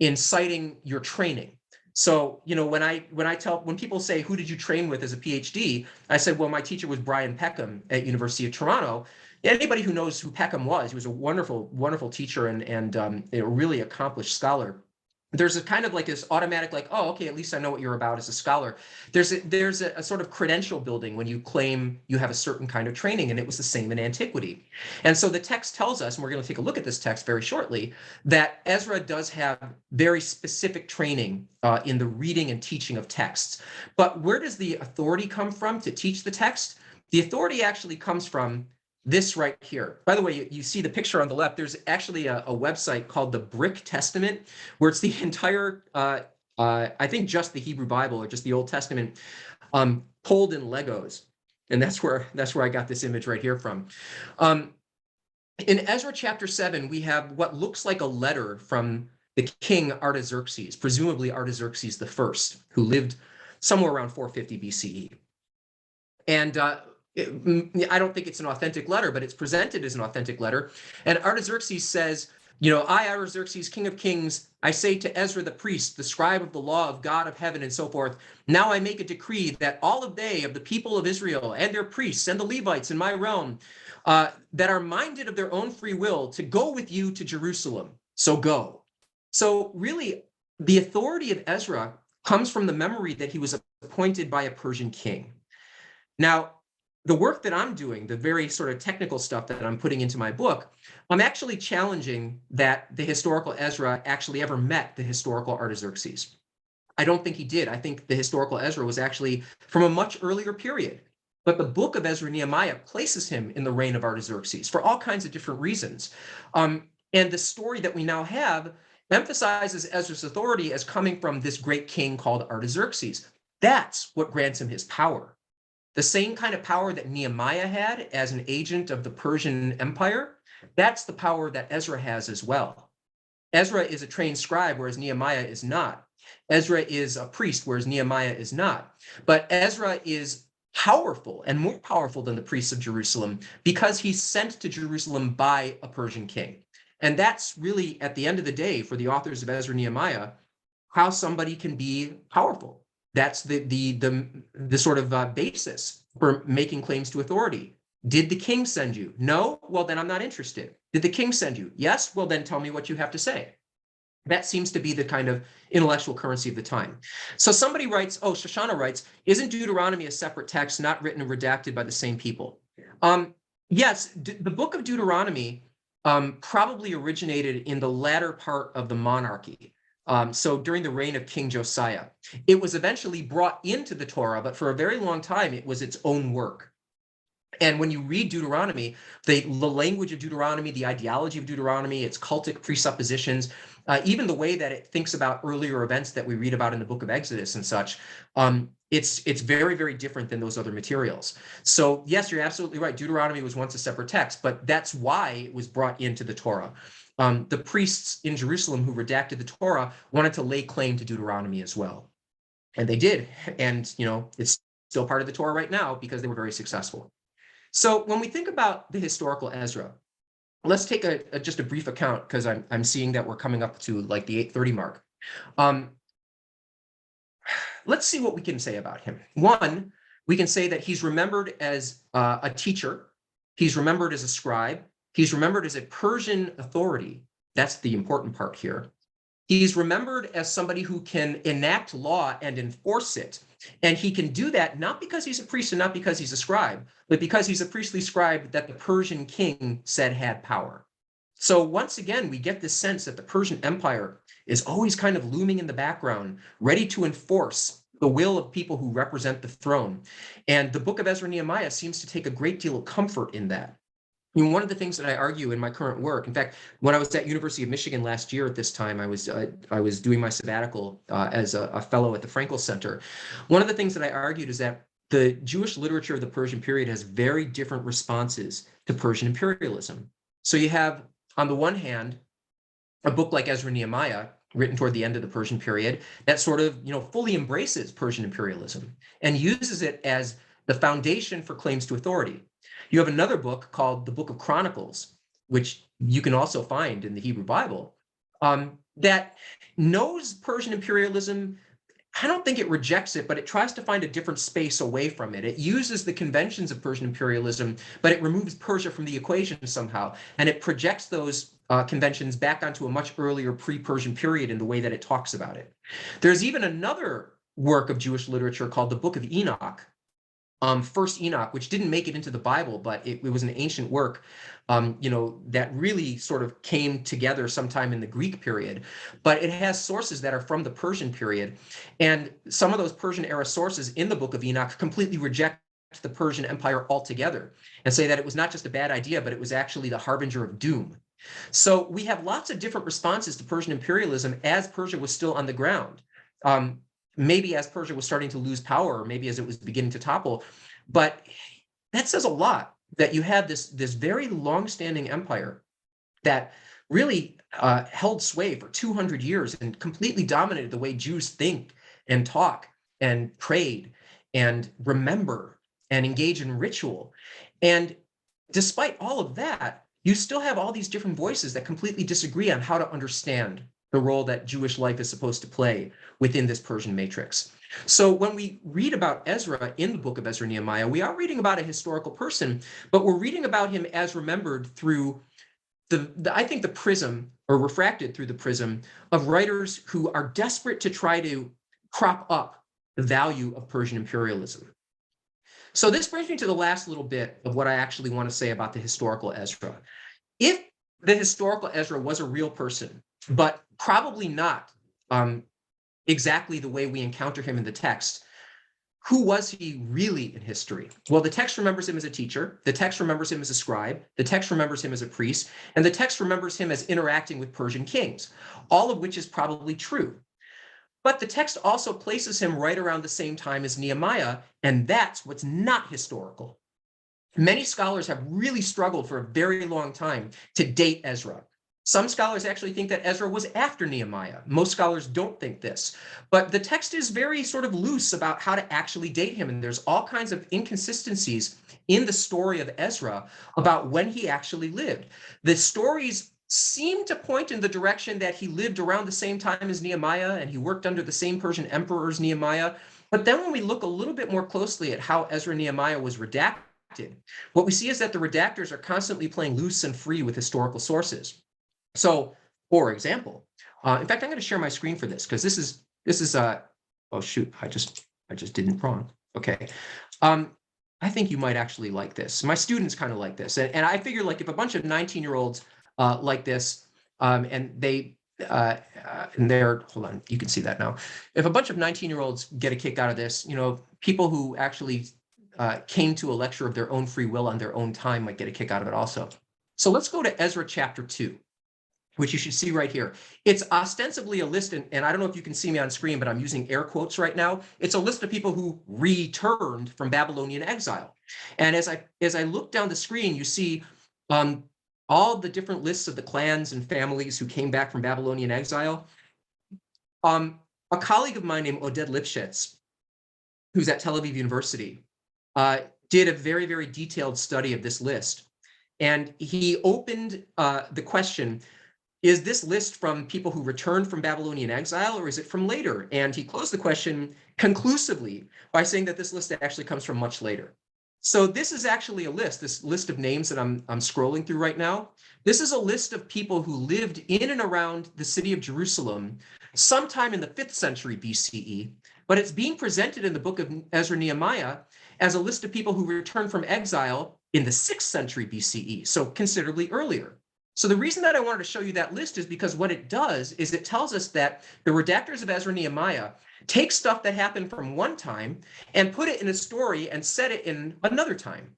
Speaker 1: in citing your training. So, when people say, who did you train with as a PhD? I said, well, my teacher was Brian Peckham at University of Toronto. Anybody who knows who Peckham was, he was a wonderful, wonderful teacher and a really accomplished scholar. There's a kind of like this automatic, like, oh, okay, at least I know what you're about as a scholar. There's a sort of credential building when you claim you have a certain kind of training, and it was the same in antiquity. And so the text tells us, and we're going to take a look at this text very shortly, that Ezra does have very specific training in the reading and teaching of texts. But where does the authority come from to teach the text? The authority actually comes from this right here. By the way, you see the picture on the left. There's actually a website called the Brick Testament, where it's the entire, I think just the Hebrew Bible or just the Old Testament, pulled in Legos. And that's where I got this image right here from. In Ezra chapter 7, we have what looks like a letter from the king Artaxerxes, presumably Artaxerxes I, who lived somewhere around 450 BCE. And I don't think it's an authentic letter, but it's presented as an authentic letter. And Artaxerxes says, I, Artaxerxes, king of kings, I say to Ezra the priest, the scribe of the law of God of heaven, and so forth, now I make a decree that all of the people of Israel, and their priests, and the Levites in my realm, that are minded of their own free will, to go with you to Jerusalem. So go. So really, the authority of Ezra comes from the memory that he was appointed by a Persian king. Now, the work that I'm doing, the very sort of technical stuff that I'm putting into my book, I'm actually challenging that the historical Ezra actually ever met the historical Artaxerxes. I don't think he did. I think the historical Ezra was actually from a much earlier period. But the book of Ezra and Nehemiah places him in the reign of Artaxerxes for all kinds of different reasons. And the story that we now have emphasizes Ezra's authority as coming from this great king called Artaxerxes. That's what grants him his power. The same kind of power that Nehemiah had as an agent of the Persian Empire, that's the power that Ezra has as well. Ezra is a trained scribe, whereas Nehemiah is not. Ezra is a priest, whereas Nehemiah is not. But Ezra is powerful and more powerful than the priests of Jerusalem because he's sent to Jerusalem by a Persian king. And that's really, at the end of the day, for the authors of Ezra and Nehemiah, how somebody can be powerful. That's the sort of basis for making claims to authority. Did the king send you? No? Well, then I'm not interested. Did the king send you? Yes? Well, then tell me what you have to say. That seems to be the kind of intellectual currency of the time. So somebody writes, Shoshana writes, isn't Deuteronomy a separate text, not written and redacted by the same people? Yes, the book of Deuteronomy probably originated in the latter part of the monarchy. So during the reign of King Josiah. It was eventually brought into the Torah, but for a very long time, it was its own work. And when you read Deuteronomy, the language of Deuteronomy, the ideology of Deuteronomy, its cultic presuppositions, even the way that it thinks about earlier events that we read about in the book of Exodus and such, it's very, very different than those other materials. So yes, you're absolutely right. Deuteronomy was once a separate text, but that's why it was brought into the Torah. The priests in Jerusalem who redacted the Torah wanted to lay claim to Deuteronomy as well. And they did. And, it's still part of the Torah right now because they were very successful. So when we think about the historical Ezra, let's take just a brief account because I'm seeing that we're coming up to like the 8:30 mark. Let's see what we can say about him. One, we can say that he's remembered as a teacher. He's remembered as a scribe. He's remembered as a Persian authority. That's the important part here. He's remembered as somebody who can enact law and enforce it. And he can do that not because he's a priest and not because he's a scribe, but because he's a priestly scribe that the Persian king said had power. So once again, we get this sense that the Persian Empire is always kind of looming in the background, ready to enforce the will of people who represent the throne. And the book of Ezra and Nehemiah seems to take a great deal of comfort in that. One of the things that I argue in my current work, in fact, when I was at University of Michigan last year at this time, I was doing my sabbatical as a fellow at the Frankel Center. One of the things that I argued is that the Jewish literature of the Persian period has very different responses to Persian imperialism. So you have, on the one hand, a book like Ezra and Nehemiah, written toward the end of the Persian period, that sort of, fully embraces Persian imperialism and uses it as the foundation for claims to authority. You have another book called the Book of Chronicles, which you can also find in the Hebrew Bible, that knows Persian imperialism. I don't think it rejects it, but it tries to find a different space away from it. It uses the conventions of Persian imperialism, but it removes Persia from the equation somehow, and it projects those conventions back onto a much earlier pre-Persian period in the way that it talks about it. There's even another work of Jewish literature called the Book of Enoch, First Enoch, which didn't make it into the Bible, but it was an ancient work, that really sort of came together sometime in the Greek period. But it has sources that are from the Persian period. And some of those Persian era sources in the Book of Enoch completely reject the Persian Empire altogether and say that it was not just a bad idea, but it was actually the harbinger of doom. So we have lots of different responses to Persian imperialism as Persia was still on the ground. Maybe as Persia was starting to lose power, or maybe as it was beginning to topple. But that says a lot that you had this very long-standing empire that really held sway for 200 years and completely dominated the way Jews think and talk and prayed and remember and engage in ritual. And despite all of that, you still have all these different voices that completely disagree on how to understand the role that Jewish life is supposed to play within this Persian matrix. So when we read about Ezra in the book of Ezra and Nehemiah, we are reading about a historical person, but we're reading about him as remembered through I think the prism, or refracted through the prism, of writers who are desperate to try to crop up the value of Persian imperialism. So this brings me to the last little bit of what I actually want to say about the historical Ezra. If the historical Ezra was a real person, but probably not exactly the way we encounter him in the text, who was he really in history? Well, the text remembers him as a teacher, the text remembers him as a scribe, the text remembers him as a priest, and the text remembers him as interacting with Persian kings, all of which is probably true. But the text also places him right around the same time as Nehemiah, and that's what's not historical. Many scholars have really struggled for a very long time to date Ezra. Some scholars actually think that Ezra was after Nehemiah. Most scholars don't think this. But the text is very sort of loose about how to actually date him, and there's all kinds of inconsistencies in the story of Ezra about when he actually lived. The stories seem to point in the direction that he lived around the same time as Nehemiah, and he worked under the same Persian emperor as Nehemiah. But then when we look a little bit more closely at how Ezra and Nehemiah was redacted, what we see is that the redactors are constantly playing loose and free with historical sources. So, for example, in fact, I'm going to share my screen for this because this is oh shoot, I just did it wrong. Okay. I think you might actually like this. My students kind of like this. And I figure like if a bunch of 19-year-olds like this, and they're, hold on, you can see that now. If a bunch of 19-year-olds get a kick out of this, people who actually came to a lecture of their own free will on their own time might get a kick out of it also. So let's go to Ezra chapter 2. Which you should see right here. It's ostensibly a list, and I don't know if you can see me on screen, but I'm using air quotes right now. It's a list of people who returned from Babylonian exile. And as I look down the screen, you see all the different lists of the clans and families who came back from Babylonian exile. A colleague of mine named Oded Lipschitz, who's at Tel Aviv University, did a very, very detailed study of this list. And he opened the question, is this list from people who returned from Babylonian exile, or is it from later? And he closed the question conclusively by saying that this list actually comes from much later. So this is actually a list, this list of names that I'm scrolling through right now. This is a list of people who lived in and around the city of Jerusalem sometime in the 5th century BCE, but it's being presented in the book of Ezra and Nehemiah as a list of people who returned from exile in the 6th century BCE, so considerably earlier. So the reason that I wanted to show you that list is because what it does is it tells us that the redactors of Ezra and Nehemiah take stuff that happened from one time and put it in a story and set it in another time.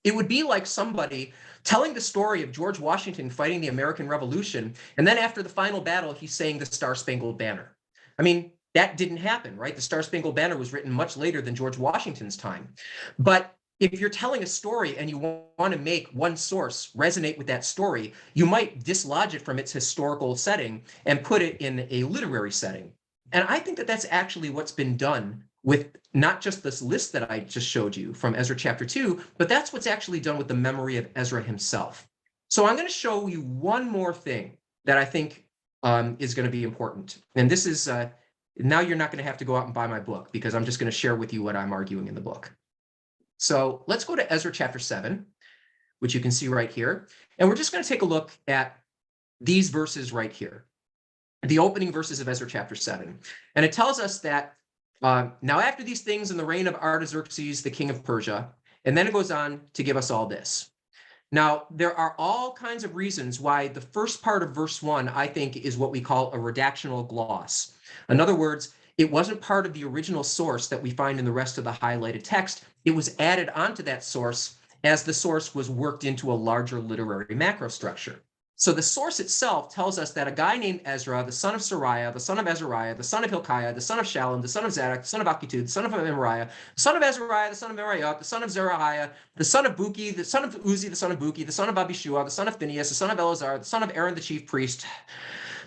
Speaker 1: It would be like somebody telling the story of George Washington fighting the American Revolution, and then after the final battle, he's saying the Star-Spangled Banner. I mean, that didn't happen, right? The Star-Spangled Banner was written much later than George Washington's time. But if you're telling a story and you want to make one source resonate with that story, you might dislodge it from its historical setting and put it in a literary setting. And I think that that's actually what's been done with not just this list that I just showed you from Ezra chapter 2, but that's what's actually done with the memory of Ezra himself. So I'm going to show you one more thing that I think is going to be important. And this is, now you're not going to have to go out and buy my book because I'm just going to share with you what I'm arguing in the book. So let's go to Ezra chapter 7, which you can see right here. And we're just going to take a look at these verses right here, the opening verses of Ezra chapter 7. And it tells us that now after these things in the reign of Artaxerxes, the king of Persia, and then it goes on to give us all this. Now, there are all kinds of reasons why the first part of verse 1, I think, is what we call a redactional gloss. In other words, it wasn't part of the original source that we find in the rest of the highlighted text. It was added onto that source as the source was worked into a larger literary macro structure. So the source itself tells us that a guy named Ezra, the son of Sariah, the son of Azariah, the son of Hilkiah, the son of Shallum, the son of Zadok, the son of Akitub, the son of Amariah, the son of Azariah, the son of Meraiot, the son of Zerahiah, the son of Buki, the son of Uzi, the son of Buki, the son of Abishua, the son of Phinehas, the son of Eleazar, the son of Aaron, the chief priest,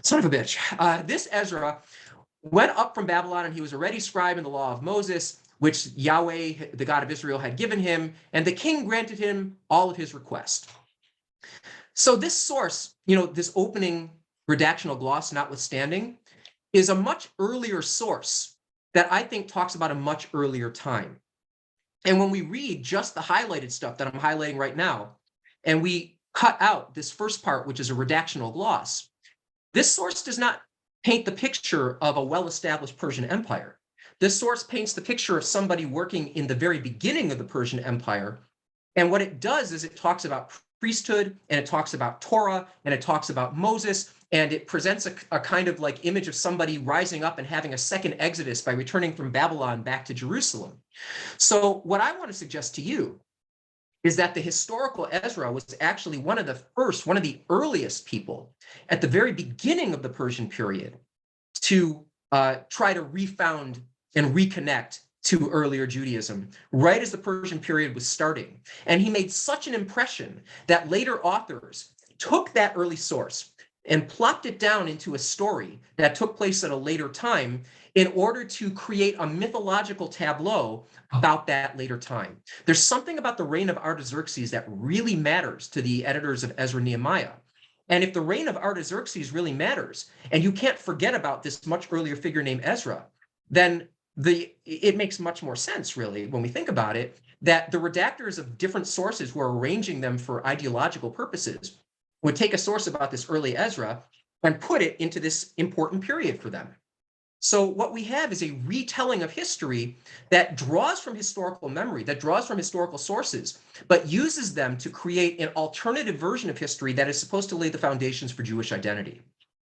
Speaker 1: son of a bitch. This Ezra went up from Babylon, and he was already scribe in the law of Moses, which Yahweh, the God of Israel, had given him, and the king granted him all of his requests. So this source, this opening redactional gloss notwithstanding, is a much earlier source that I think talks about a much earlier time. And when we read just the highlighted stuff that I'm highlighting right now, and we cut out this first part, which is a redactional gloss, this source does not paint the picture of a well-established Persian Empire. This source paints the picture of somebody working in the very beginning of the Persian Empire. And what it does is it talks about priesthood, and it talks about Torah, and it talks about Moses, and it presents a kind of like image of somebody rising up and having a second exodus by returning from Babylon back to Jerusalem. So what I want to suggest to you is that the historical Ezra was actually one of the earliest people at the very beginning of the Persian period to try to refound and reconnect to earlier Judaism, right as the Persian period was starting. And he made such an impression that later authors took that early source and plopped it down into a story that took place at a later time in order to create a mythological tableau about that later time. There's something about the reign of Artaxerxes that really matters to the editors of Ezra and Nehemiah. And if the reign of Artaxerxes really matters, and you can't forget about this much earlier figure named Ezra, then it makes much more sense, really, when we think about it, that the redactors of different sources who are arranging them for ideological purposes would take a source about this early Ezra and put it into this important period for them. So what we have is a retelling of history that draws from historical memory, that draws from historical sources, but uses them to create an alternative version of history that is supposed to lay the foundations for Jewish identity.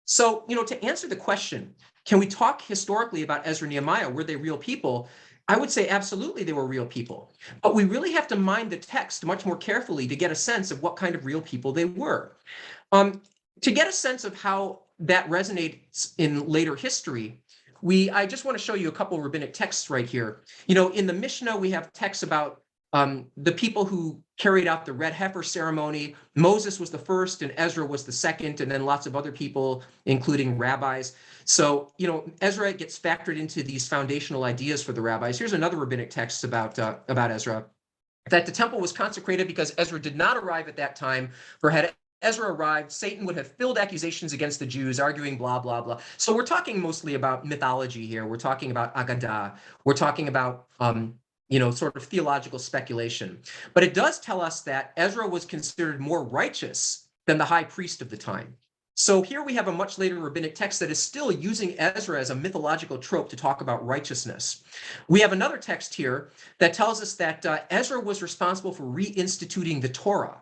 Speaker 1: So, to answer the question, can we talk historically about Ezra and Nehemiah? Were they real people? I would say absolutely they were real people. But we really have to mind the text much more carefully to get a sense of what kind of real people they were. To get a sense of how that resonates in later history, I just want to show you a couple of rabbinic texts right here. In the Mishnah, we have texts about the people who carried out the red heifer ceremony. Moses was the first and Ezra was the second, and then lots of other people, including rabbis. So, Ezra gets factored into these foundational ideas for the rabbis. Here's another rabbinic text about Ezra, that the temple was consecrated because Ezra did not arrive at that time, for had Ezra arrived, Satan would have filled accusations against the Jews, arguing blah, blah, blah. So we're talking mostly about mythology here. We're talking about Agadah. We're talking about, sort of theological speculation. But it does tell us that Ezra was considered more righteous than the high priest of the time. So here we have a much later rabbinic text that is still using Ezra as a mythological trope to talk about righteousness. We have another text here that tells us that Ezra was responsible for reinstituting the Torah.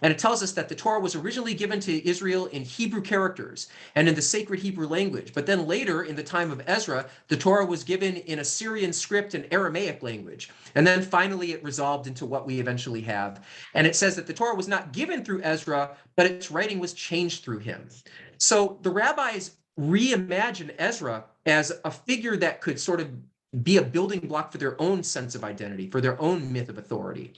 Speaker 1: And it tells us that the Torah was originally given to Israel in Hebrew characters and in the sacred Hebrew language. But then later, in the time of Ezra, the Torah was given in Assyrian script and Aramaic language. And then finally, it resolved into what we eventually have. And it says that the Torah was not given through Ezra, but its writing was changed through him. So the rabbis reimagined Ezra as a figure that could sort of be a building block for their own sense of identity, for their own myth of authority.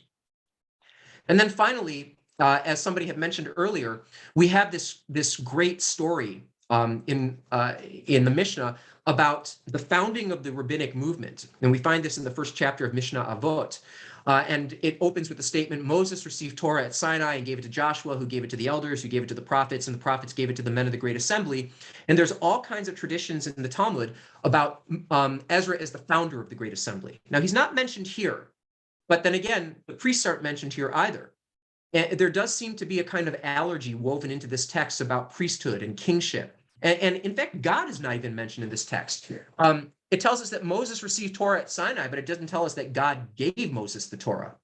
Speaker 1: And then finally, as somebody had mentioned earlier, we have this great story in the Mishnah about the founding of the rabbinic movement. And we find this in the first chapter of Mishnah Avot. And it opens with the statement, Moses received Torah at Sinai and gave it to Joshua, who gave it to the elders, who gave it to the prophets, and the prophets gave it to the men of the great assembly. And there's all kinds of traditions in the Talmud about Ezra as the founder of the great assembly. Now, he's not mentioned here, but then again, the priests aren't mentioned here either. And there does seem to be a kind of allergy woven into this text about priesthood and kingship. And in fact, God is not even mentioned in this text. It tells us that Moses received Torah at Sinai, but it doesn't tell us that God gave Moses the Torah.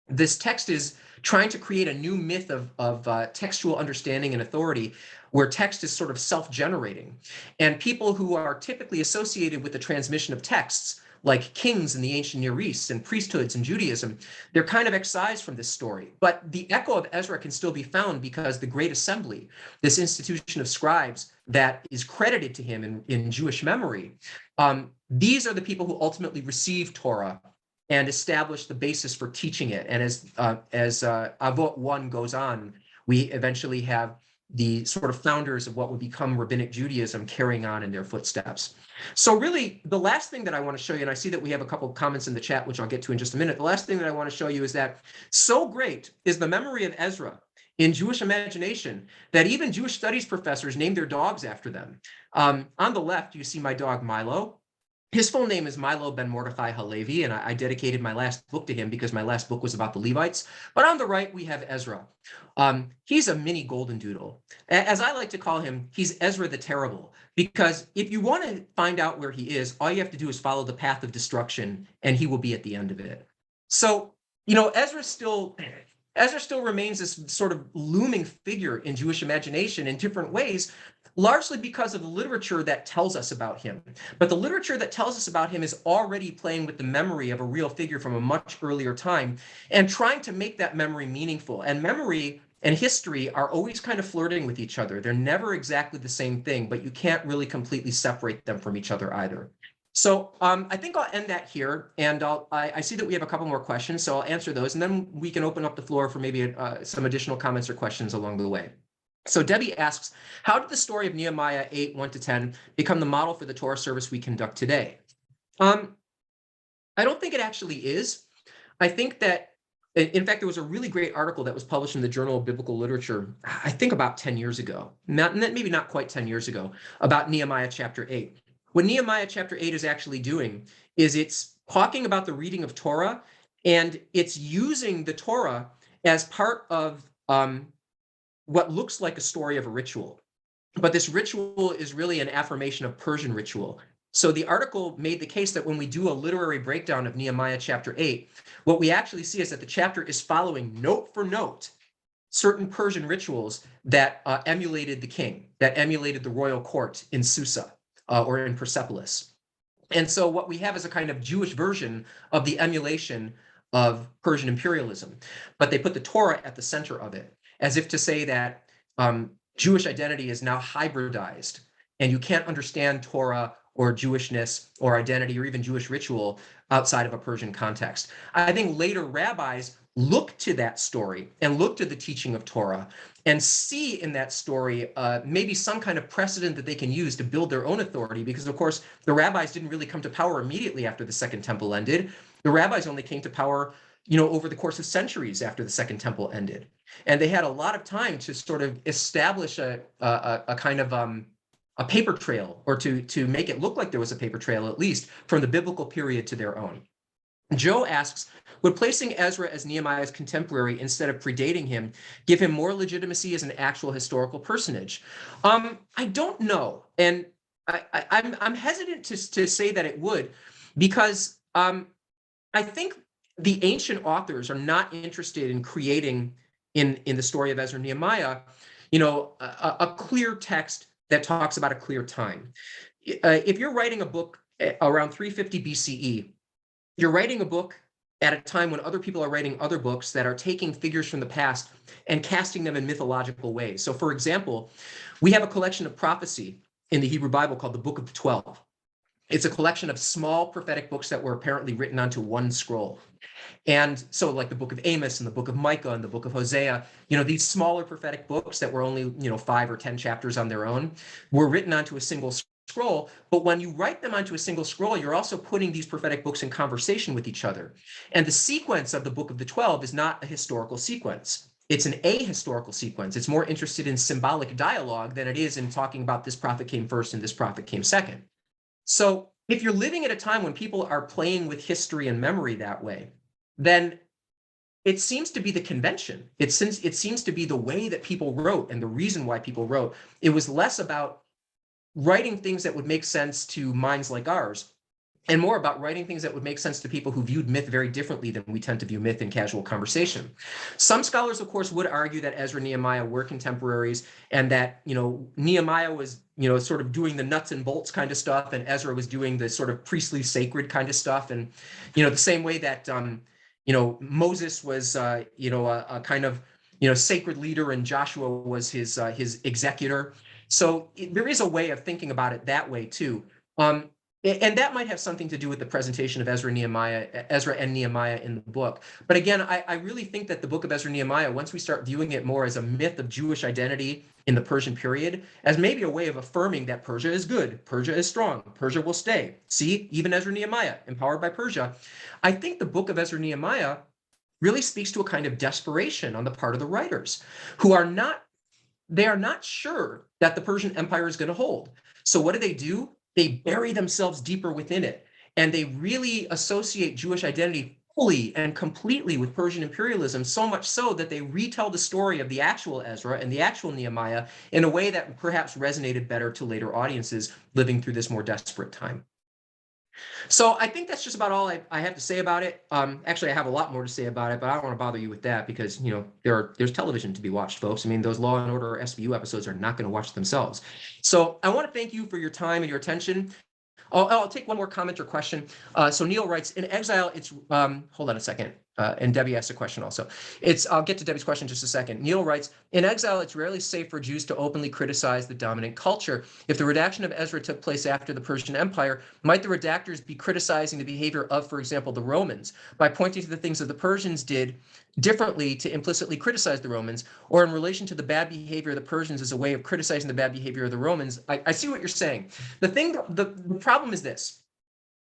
Speaker 1: This text is trying to create a new myth of textual understanding and authority, where text is sort of self-generating. And people who are typically associated with the transmission of texts, like kings in the ancient Near East and priesthoods in Judaism, they're kind of excised from this story. But the echo of Ezra can still be found because the Great Assembly, this institution of scribes that is credited to him in Jewish memory, these are the people who ultimately received Torah and established the basis for teaching it. And as Avot 1 goes on, we eventually have the sort of founders of what would become Rabbinic Judaism carrying on in their footsteps. So really, the last thing that I want to show you, and I see that we have a couple of comments in the chat, which I'll get to in just a minute. The last thing that I want to show you is that so great is the memory of Ezra in Jewish imagination that even Jewish studies professors name their dogs after them. On the left, you see my dog Milo. His full name is Milo ben Mordechai Halevi, and I dedicated my last book to him because my last book was about the Levites. But on the right, we have Ezra. He's a mini golden doodle. As I like to call him, he's Ezra the Terrible, because if you want to find out where he is, all you have to do is follow the path of destruction, and he will be at the end of it. So, Ezra still remains this sort of looming figure in Jewish imagination in different ways, largely because of the literature that tells us about him. But the literature that tells us about him is already playing with the memory of a real figure from a much earlier time and trying to make that memory meaningful. And memory and history are always kind of flirting with each other. They're never exactly the same thing, but you can't really completely separate them from each other either. So I think I'll end that here, and I see that we have a couple more questions, so I'll answer those, and then we can open up the floor for maybe some additional comments or questions along the way. So Debbie asks, how did the story of Nehemiah 8, 1-10 become the model for the Torah service we conduct today? I don't think it actually is. I think that, in fact, there was a really great article that was published in the Journal of Biblical Literature, I think about 10 years ago, maybe not quite 10 years ago, about Nehemiah chapter 8. What Nehemiah chapter 8 is actually doing is it's talking about the reading of Torah, and it's using the Torah as part of what looks like a story of a ritual. But this ritual is really an affirmation of Persian ritual. So the article made the case that when we do a literary breakdown of Nehemiah chapter 8, what we actually see is that the chapter is following note for note certain Persian rituals that emulated the king, that emulated the royal court in Susa or in Persepolis. And so what we have is a kind of Jewish version of the emulation of Persian imperialism, but they put the Torah at the center of it, as if to say that Jewish identity is now hybridized, and you can't understand Torah or Jewishness or identity or even Jewish ritual outside of a Persian context. I think later rabbis look to that story and look to the teaching of Torah and see in that story maybe some kind of precedent that they can use to build their own authority, because of course the rabbis didn't really come to power immediately after the Second Temple ended. The rabbis only came to power over the course of centuries after the Second Temple ended. And they had a lot of time to sort of establish a kind of a paper trail, or to make it look like there was a paper trail, at least from the biblical period to their own. Joe asks, would placing Ezra as Nehemiah's contemporary instead of predating him give him more legitimacy as an actual historical personage? I don't know. And I'm hesitant to say that it would, because I think the ancient authors are not interested in creating in the story of Ezra and Nehemiah, a clear text that talks about a clear time. If you're writing a book around 350 BCE, you're writing a book at a time when other people are writing other books that are taking figures from the past and casting them in mythological ways. So, for example, we have a collection of prophecy in the Hebrew Bible called the Book of the 12. It's a collection of small prophetic books that were apparently written onto one scroll. And so like the book of Amos and the book of Micah and the book of Hosea, these smaller prophetic books that were only, 5 or 10 chapters on their own were written onto a single scroll. But when you write them onto a single scroll, you're also putting these prophetic books in conversation with each other. And the sequence of the book of the 12 is not a historical sequence. It's an ahistorical sequence. It's more interested in symbolic dialogue than it is in talking about this prophet came first and this prophet came second. So if you're living at a time when people are playing with history and memory that way, then it seems to be the convention. It seems to be the way that people wrote and the reason why people wrote. It was less about writing things that would make sense to minds like ours, and more about writing things that would make sense to people who viewed myth very differently than we tend to view myth in casual conversation. Some scholars, of course, would argue that Ezra and Nehemiah were contemporaries, and that Nehemiah was sort of doing the nuts and bolts kind of stuff, and Ezra was doing the sort of priestly sacred kind of stuff, and the same way that Moses was a kind of sacred leader, and Joshua was his executor. So there is a way of thinking about it that way too. And that might have something to do with the presentation of Ezra and Nehemiah in the book. But again, I really think that the book of Ezra and Nehemiah, once we start viewing it more as a myth of Jewish identity in the Persian period, as maybe a way of affirming that Persia is good, Persia is strong, Persia will stay. See, even Ezra and Nehemiah, empowered by Persia. I think the book of Ezra and Nehemiah really speaks to a kind of desperation on the part of the writers, who are not sure that the Persian Empire is going to hold. So what do? They bury themselves deeper within it, and they really associate Jewish identity fully and completely with Persian imperialism, so much so that they retell the story of the actual Ezra and the actual Nehemiah in a way that perhaps resonated better to later audiences living through this more desperate time. So I think that's just about all I have to say about it. Actually, I have a lot more to say about it, but I don't want to bother you with that because there's television to be watched, folks. I mean, those Law and Order SVU episodes are not going to watch themselves. So I want to thank you for your time and your attention. I'll take one more comment or question. So Neil writes, in exile, it's, hold on a second. And Debbie asked a question also. I'll get to Debbie's question in just a second. Neil writes, in exile, it's rarely safe for Jews to openly criticize the dominant culture. If the redaction of Ezra took place after the Persian Empire, might the redactors be criticizing the behavior of, for example, the Romans by pointing to the things that the Persians did differently to implicitly criticize the Romans, or in relation to the bad behavior of the Persians as a way of criticizing the bad behavior of the Romans? I see what you're saying. The problem is this.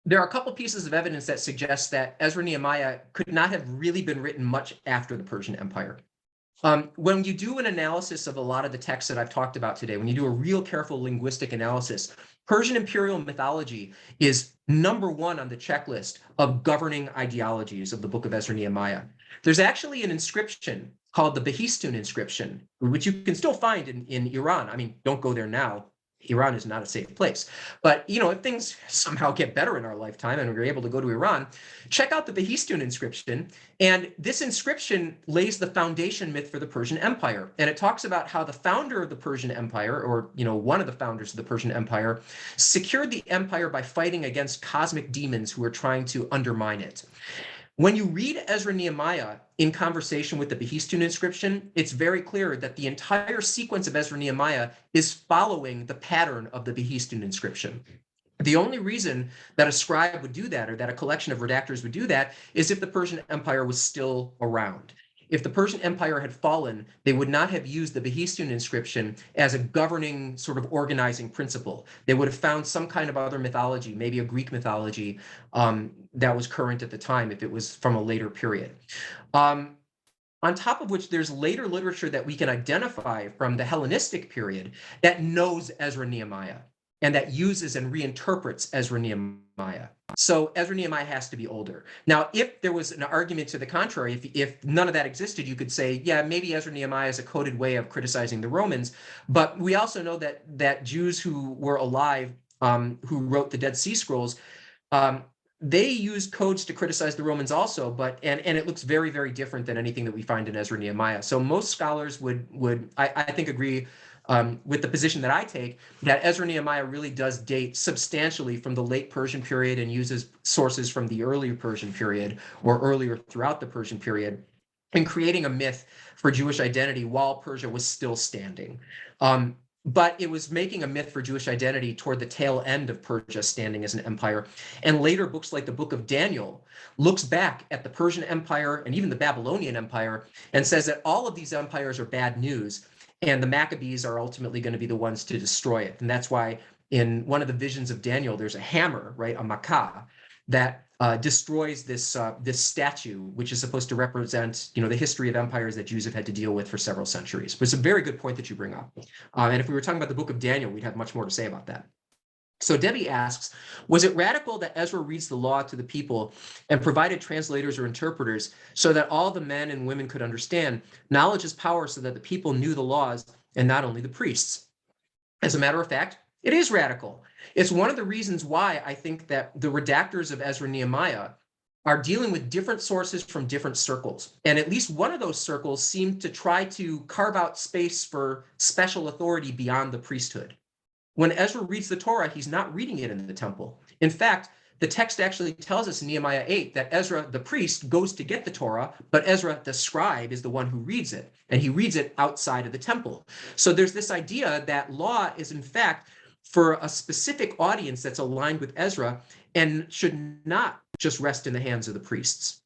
Speaker 1: There are a couple pieces of evidence that suggest that Ezra Nehemiah could not have really been written much after the Persian Empire. When you do an analysis of a lot of the texts that I've talked about today, when you do a real careful linguistic analysis, Persian imperial mythology is number one on the checklist of governing ideologies of the book of Ezra Nehemiah. There's actually an inscription called the Behistun inscription, which you can still find in Iran. I mean, don't go there now. Iran is not a safe place. But, if things somehow get better in our lifetime and we're able to go to Iran, check out the Behistun inscription. And this inscription lays the foundation myth for the Persian Empire. And it talks about how the founder of the Persian Empire, or, one of the founders of the Persian Empire, secured the empire by fighting against cosmic demons who were trying to undermine it. When you read Ezra Nehemiah in conversation with the Behistun inscription, it's very clear that the entire sequence of Ezra Nehemiah is following the pattern of the Behistun inscription. The only reason that a scribe would do that, or that a collection of redactors would do that, is if the Persian Empire was still around. If the Persian Empire had fallen, they would not have used the Behistun inscription as a governing sort of organizing principle. They would have found some kind of other mythology, maybe a Greek mythology that was current at the time if it was from a later period. On top of which, there's later literature that we can identify from the Hellenistic period that knows Ezra Nehemiah and that uses and reinterprets Ezra Nehemiah. So Ezra Nehemiah has to be older. Now, if there was an argument to the contrary, if none of that existed, you could say, yeah, maybe Ezra Nehemiah is a coded way of criticizing the Romans. But we also know that Jews who were alive, who wrote the Dead Sea Scrolls, they used codes to criticize the Romans also, and it looks very, very different than anything that we find in Ezra Nehemiah. So most scholars would I think agree with the position that I take, that Ezra Nehemiah really does date substantially from the late Persian period and uses sources from the earlier Persian period or earlier throughout the Persian period in creating a myth for Jewish identity while Persia was still standing. But it was making a myth for Jewish identity toward the tail end of Persia standing as an empire. And later books like the Book of Daniel looks back at the Persian Empire and even the Babylonian Empire and says that all of these empires are bad news, and the Maccabees are ultimately going to be the ones to destroy it. And that's why in one of the visions of Daniel, there's a hammer, right, a makkah, that destroys this statue, which is supposed to represent, the history of empires that Jews have had to deal with for several centuries. But it's a very good point that you bring up. And if we were talking about the Book of Daniel, we'd have much more to say about that. So Debbie asks, was it radical that Ezra reads the law to the people and provided translators or interpreters so that all the men and women could understand? Knowledge is power, so that the people knew the laws and not only the priests. As a matter of fact, it is radical. It's one of the reasons why I think that the redactors of Ezra Nehemiah are dealing with different sources from different circles. And at least one of those circles seemed to try to carve out space for special authority beyond the priesthood. When Ezra reads the Torah, he's not reading it in the temple. In fact, the text actually tells us in Nehemiah 8 that Ezra, the priest, goes to get the Torah, but Ezra, the scribe, is the one who reads it, and he reads it outside of the temple. So there's this idea that law is, in fact, for a specific audience that's aligned with Ezra and should not just rest in the hands of the priests.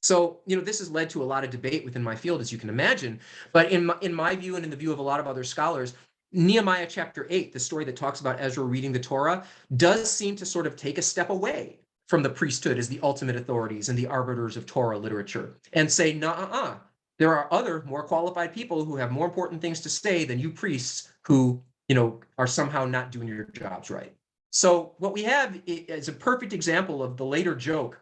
Speaker 1: So, this has led to a lot of debate within my field, as you can imagine. But in my view and in the view of a lot of other scholars, Nehemiah chapter 8, the story that talks about Ezra reading the Torah, does seem to sort of take a step away from the priesthood as the ultimate authorities and the arbiters of Torah literature and say, nah, there are other more qualified people who have more important things to say than you priests who, are somehow not doing your jobs right. So what we have is a perfect example of the later joke,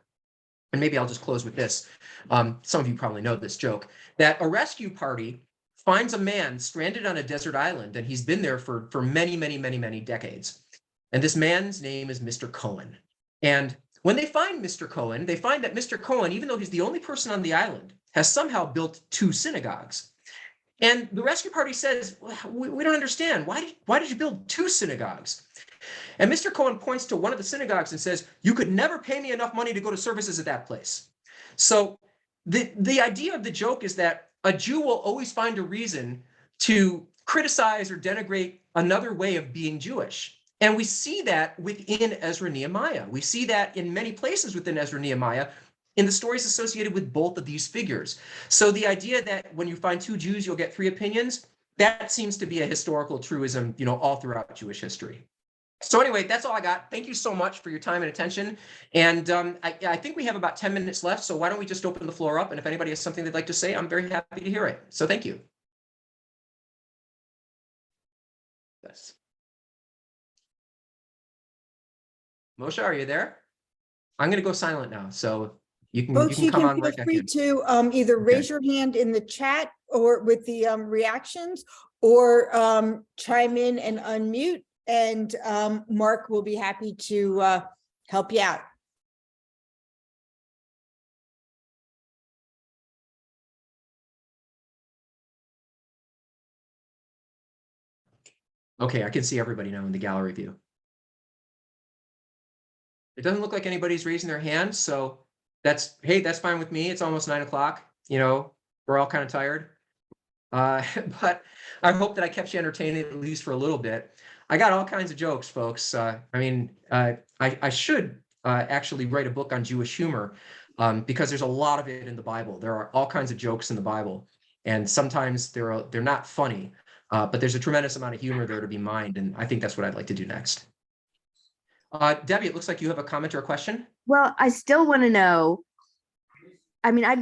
Speaker 1: and maybe I'll just close with this. Some of you probably know this joke, that a rescue party finds a man stranded on a desert island, and he's been there for many, many, many, many decades. And this man's name is Mr. Cohen. And when they find Mr. Cohen, they find that Mr. Cohen, even though he's the only person on the island, has somehow built 2 synagogues. And the rescue party says, we don't understand. Why did you build 2 synagogues? And Mr. Cohen points to one of the synagogues and says, you could never pay me enough money to go to services at that place. So the idea of the joke is that a Jew will always find a reason to criticize or denigrate another way of being Jewish. And we see that within Ezra and Nehemiah. We see that in many places within Ezra and Nehemiah in the stories associated with both of these figures. So the idea that when you find 2 Jews, you'll get 3 opinions, that seems to be a historical truism, all throughout Jewish history. So anyway, that's all I got. Thank you so much for your time and attention. And I think we have about 10 minutes left. So why don't we just open the floor up? And if anybody has something they'd like to say, I'm very happy to hear it. So thank you. Yes. Moshe, are you there? I'm going to go silent now. So you can come on right back in.
Speaker 2: Feel free to either raise your hand in the chat or with the reactions, or chime in and unmute. And Mark will be happy to help you out.
Speaker 1: Okay, I can see everybody now in the gallery view. It doesn't look like anybody's raising their hand, so that's fine with me. It's almost 9 o'clock. We're all kind of tired. But I hope that I kept you entertained at least for a little bit. I got all kinds of jokes, folks. I should actually write a book on Jewish humor because there's a lot of it in the Bible. There are all kinds of jokes in the Bible, and sometimes they're not funny, but there's a tremendous amount of humor there to be mined, and I think that's what I'd like to do next. Debbie, it looks like you have a comment or a question.
Speaker 3: Well, I still want to know. I mean, I've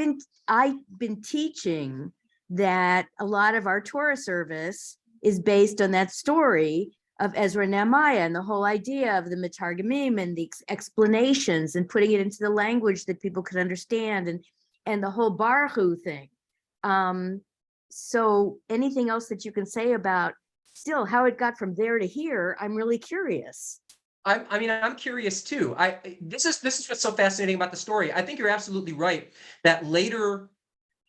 Speaker 3: been teaching that a lot of our Torah service is based on that story of Ezra and Nehemiah, and the whole idea of the Metargamim and the explanations and putting it into the language that people could understand, and the whole Baruch Hu thing. So anything else that you can say about still how it got from there to here? I'm really curious.
Speaker 1: I'm curious too. This is what's so fascinating about the story. I think you're absolutely right that later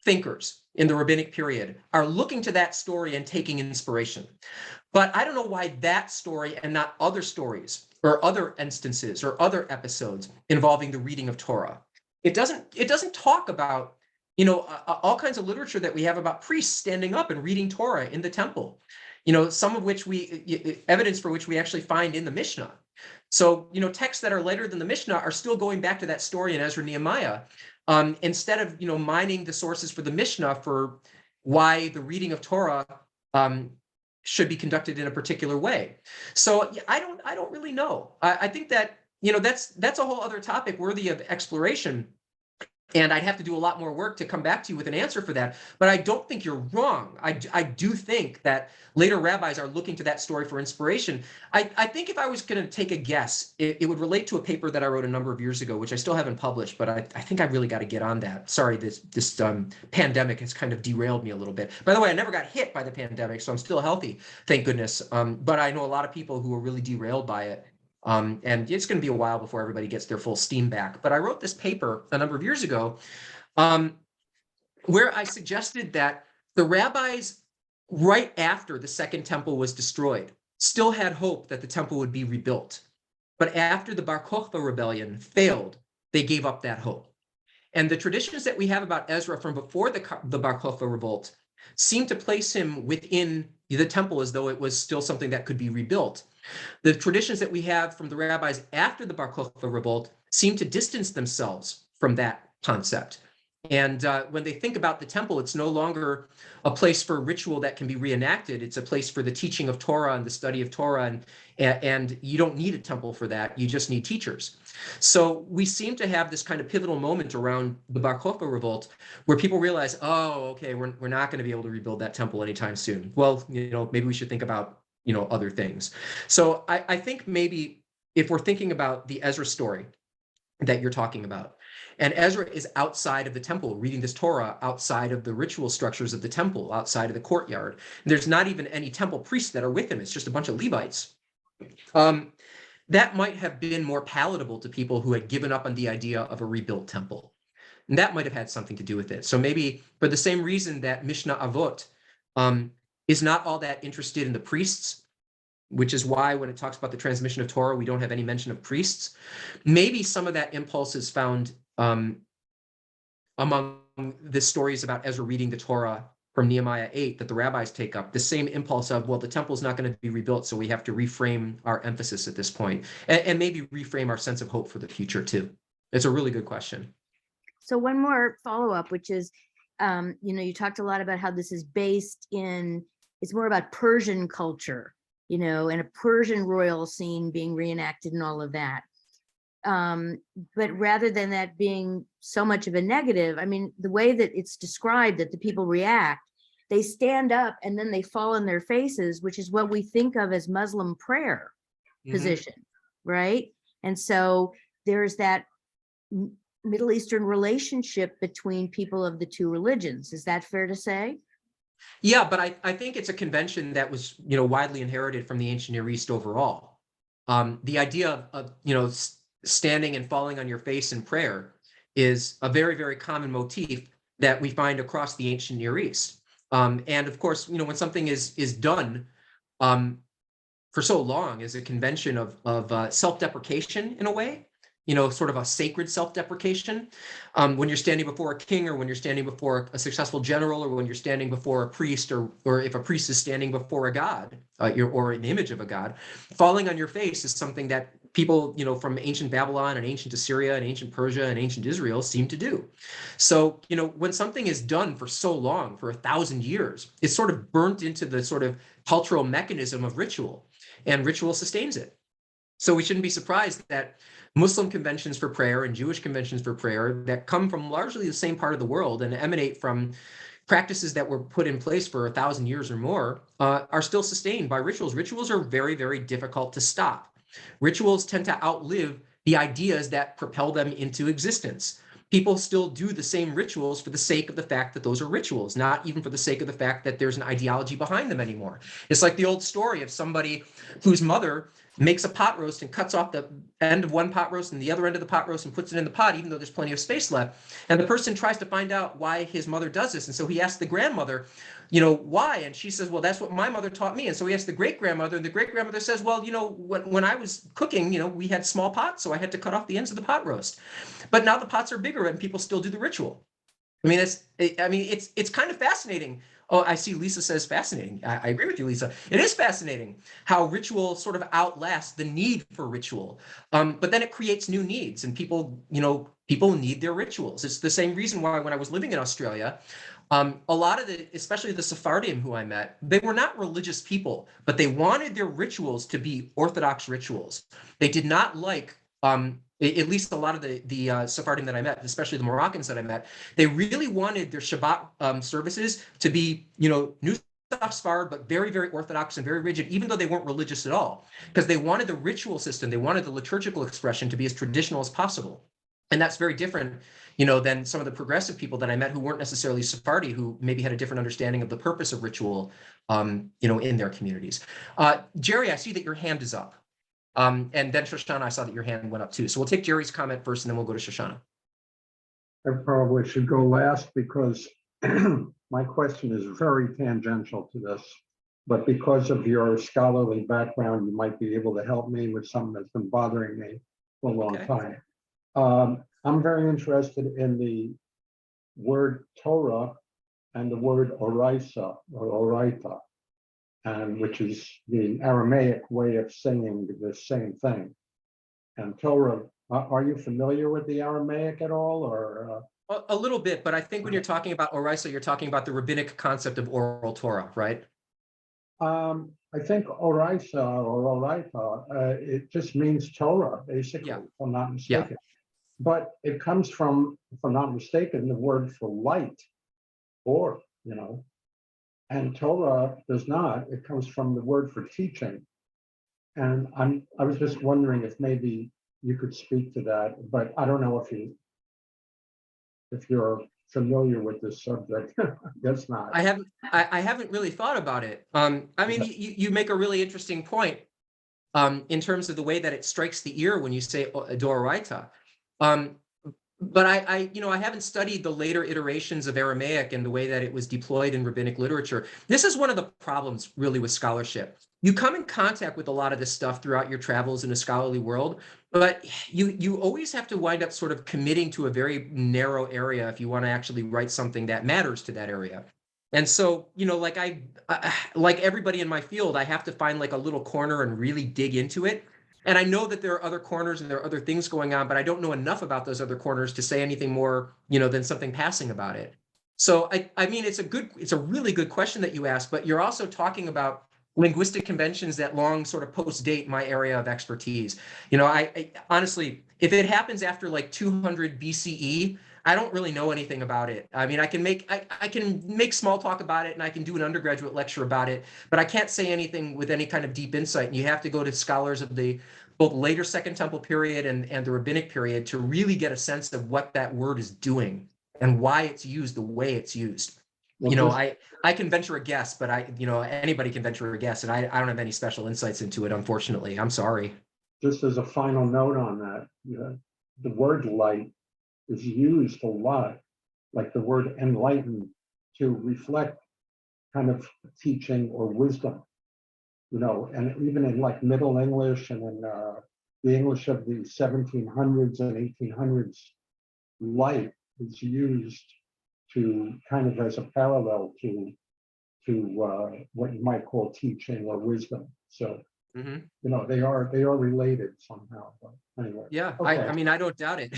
Speaker 1: thinkers in the rabbinic period are looking to that story and taking inspiration. But I don't know why that story and not other stories or other instances or other episodes involving the reading of Torah. It doesn't talk about, all kinds of literature that we have about priests standing up and reading Torah in the temple, some of which evidence for which we actually find in the Mishnah. So, texts that are later than the Mishnah are still going back to that story in Ezra and Nehemiah, instead of, mining the sources for the Mishnah for why the reading of Torah should be conducted in a particular way. So I don't really know. I think that, that's a whole other topic worthy of exploration. And I'd have to do a lot more work to come back to you with an answer for that. But I don't think you're wrong. I do think that later rabbis are looking to that story for inspiration. I think if I was going to take a guess, it would relate to a paper that I wrote a number of years ago, which I still haven't published, but I think I really got to get on that. Sorry, this pandemic has kind of derailed me a little bit. By the way, I never got hit by the pandemic, so I'm still healthy, thank goodness. But I know a lot of people who were really derailed by it. And it's going to be a while before everybody gets their full steam back. But I wrote this paper a number of years ago where I suggested that the rabbis, right after the Second Temple was destroyed, still had hope that the temple would be rebuilt. But after the Bar Kokhba rebellion failed, they gave up that hope. And the traditions that we have about Ezra from before the Bar Kokhba revolt seem to place him within the temple as though it was still something that could be rebuilt. The traditions that we have from the rabbis after the Bar Kokhba revolt seem to distance themselves from that concept. And when they think about the temple, it's no longer a place for ritual that can be reenacted. It's a place for the teaching of Torah and the study of Torah. And you don't need a temple for that. You just need teachers. So we seem to have this kind of pivotal moment around the Bar Kokhba revolt where people realize, oh, okay, we're not going to be able to rebuild that temple anytime soon. Well, maybe we should think about, other things. So I think maybe if we're thinking about the Ezra story that you're talking about, and Ezra is outside of the temple, reading this Torah outside of the ritual structures of the temple, outside of the courtyard. There's not even any temple priests that are with him. It's just a bunch of Levites. That might have been more palatable to people who had given up on the idea of a rebuilt temple. And that might have had something to do with it. So maybe for the same reason that Mishnah Avot is not all that interested in the priests, which is why when it talks about the transmission of Torah, we don't have any mention of priests. Maybe some of that impulse is found among the stories about Ezra reading the Torah from Nehemiah 8 that the rabbis take up, the same impulse of, well, the temple's not going to be rebuilt, so we have to reframe our emphasis at this point, and maybe reframe our sense of hope for the future too. It's a really good question.
Speaker 3: So one more follow-up, which is, you talked a lot about how this is based in, it's more about Persian culture, and a Persian royal scene being reenacted and all of that. But rather than that being so much of a negative, I mean, the way that it's described, that the people react, they stand up and then they fall on their faces, which is what we think of as Muslim prayer position, right? And so there's that Middle Eastern relationship between people of the two religions. Is that fair to say?
Speaker 1: Yeah, but I think it's a convention that was, widely inherited from the ancient Near East overall. The idea of standing and falling on your face in prayer is a very, very common motif that we find across the ancient Near East. And of course, when something is done for so long as a convention of self-deprecation in a way, sort of a sacred self-deprecation, when you're standing before a king, or when you're standing before a successful general, or when you're standing before a priest, or if a priest is standing before a god, or an image of a god, falling on your face is something that people, from ancient Babylon and ancient Assyria and ancient Persia and ancient Israel seem to do. So, when something is done for so long, for 1,000 years, it's sort of burnt into the sort of cultural mechanism of ritual, and ritual sustains it. So we shouldn't be surprised that Muslim conventions for prayer and Jewish conventions for prayer that come from largely the same part of the world and emanate from practices that were put in place for 1,000 years or more are still sustained by rituals. Rituals are very, very difficult to stop. Rituals tend to outlive the ideas that propel them into existence. People still do the same rituals for the sake of the fact that those are rituals, not even for the sake of the fact that there's an ideology behind them anymore. It's like the old story of somebody whose mother makes a pot roast and cuts off the end of one pot roast and the other end of the pot roast and puts it in the pot, even though there's plenty of space left. And the person tries to find out why his mother does this. And so he asks the grandmother, why? And she says, well, that's what my mother taught me. And so he asked the great-grandmother, and the great-grandmother says, well, when I was cooking, we had small pots, so I had to cut off the ends of the pot roast. But now the pots are bigger and people still do the ritual. I mean, it's kind of fascinating. Oh, I see Lisa says fascinating. I agree with you, Lisa. It is fascinating how ritual sort of outlasts the need for ritual. But then it creates new needs, and people need their rituals. It's the same reason why when I was living in Australia, a lot of especially the Sephardim who I met, they were not religious people, but they wanted their rituals to be Orthodox rituals. They did not like, at least a lot of the Sephardim that I met, especially the Moroccans that I met, they really wanted their Shabbat services to be, New Sfard, but very, very Orthodox and very rigid, even though they weren't religious at all, because they wanted the ritual system, they wanted the liturgical expression to be as traditional as possible. And that's very different, than some of the progressive people that I met who weren't necessarily Sephardi, who maybe had a different understanding of the purpose of ritual, in their communities. Jerry, I see that your hand is up. And then Shoshana, I saw that your hand went up too. So we'll take Jerry's comment first, and then we'll go to Shoshana.
Speaker 4: I probably should go last because my question is very tangential to this. But because of your scholarly background, you might be able to help me with something that's been bothering me for a long time. I'm very interested in the word Torah and the word oraisa or oraita, and which is the Aramaic way of saying the same thing. And Torah, are you familiar with the Aramaic at all, or
Speaker 1: A little bit, but I think when you're talking about Oraisa, you're talking about the rabbinic concept of oral Torah, right?
Speaker 4: I think Oraisa or Oraita, it just means Torah, basically,
Speaker 1: Yeah.
Speaker 4: if I'm not
Speaker 1: Yeah.
Speaker 4: mistaken. But it comes from, if I'm not mistaken, the word for light, or, and Torah does not. It comes from the word for teaching. And I was just wondering if maybe you could speak to that, but I don't know if you're familiar with this subject. Guess not.
Speaker 1: I haven't really thought about it. I mean, you make a really interesting point in terms of the way that it strikes the ear when you say Doraita. But I haven't studied the later iterations of Aramaic and the way that it was deployed in rabbinic literature. This is one of the problems really with scholarship. You come in contact with a lot of this stuff throughout your travels in a scholarly world, but you always have to wind up sort of committing to a very narrow area if you want to actually write something that matters to that area. And so, like like everybody in my field, I have to find like a little corner and really dig into it. And I know that there are other corners and there are other things going on, but I don't know enough about those other corners to say anything more, than something passing about it. So I mean, it's a really good question that you asked, but you're also talking about linguistic conventions that long sort of post-date my area of expertise. I honestly, if it happens after like 200 BCE, I don't really know anything about it. I mean, I can make small talk about it and I can do an undergraduate lecture about it, but I can't say anything with any kind of deep insight. And you have to go to scholars of the both later Second Temple period and the rabbinic period to really get a sense of what that word is doing and why it's used the way it's used.
Speaker 4: Well,
Speaker 1: I can venture a guess, but anybody can venture a guess, and I don't have any special insights into it, unfortunately. I'm sorry.
Speaker 4: just as a final note on that, the word light is used a lot, like the word enlighten, to reflect kind of teaching or wisdom, and even in like Middle English and in the English of the 1700s and 1800s, light is used to kind of as a parallel to what you might call teaching or wisdom. So
Speaker 1: Mhm.
Speaker 4: they are related somehow. But anyway,
Speaker 1: Yeah,
Speaker 4: okay.
Speaker 1: I mean, I don't doubt it.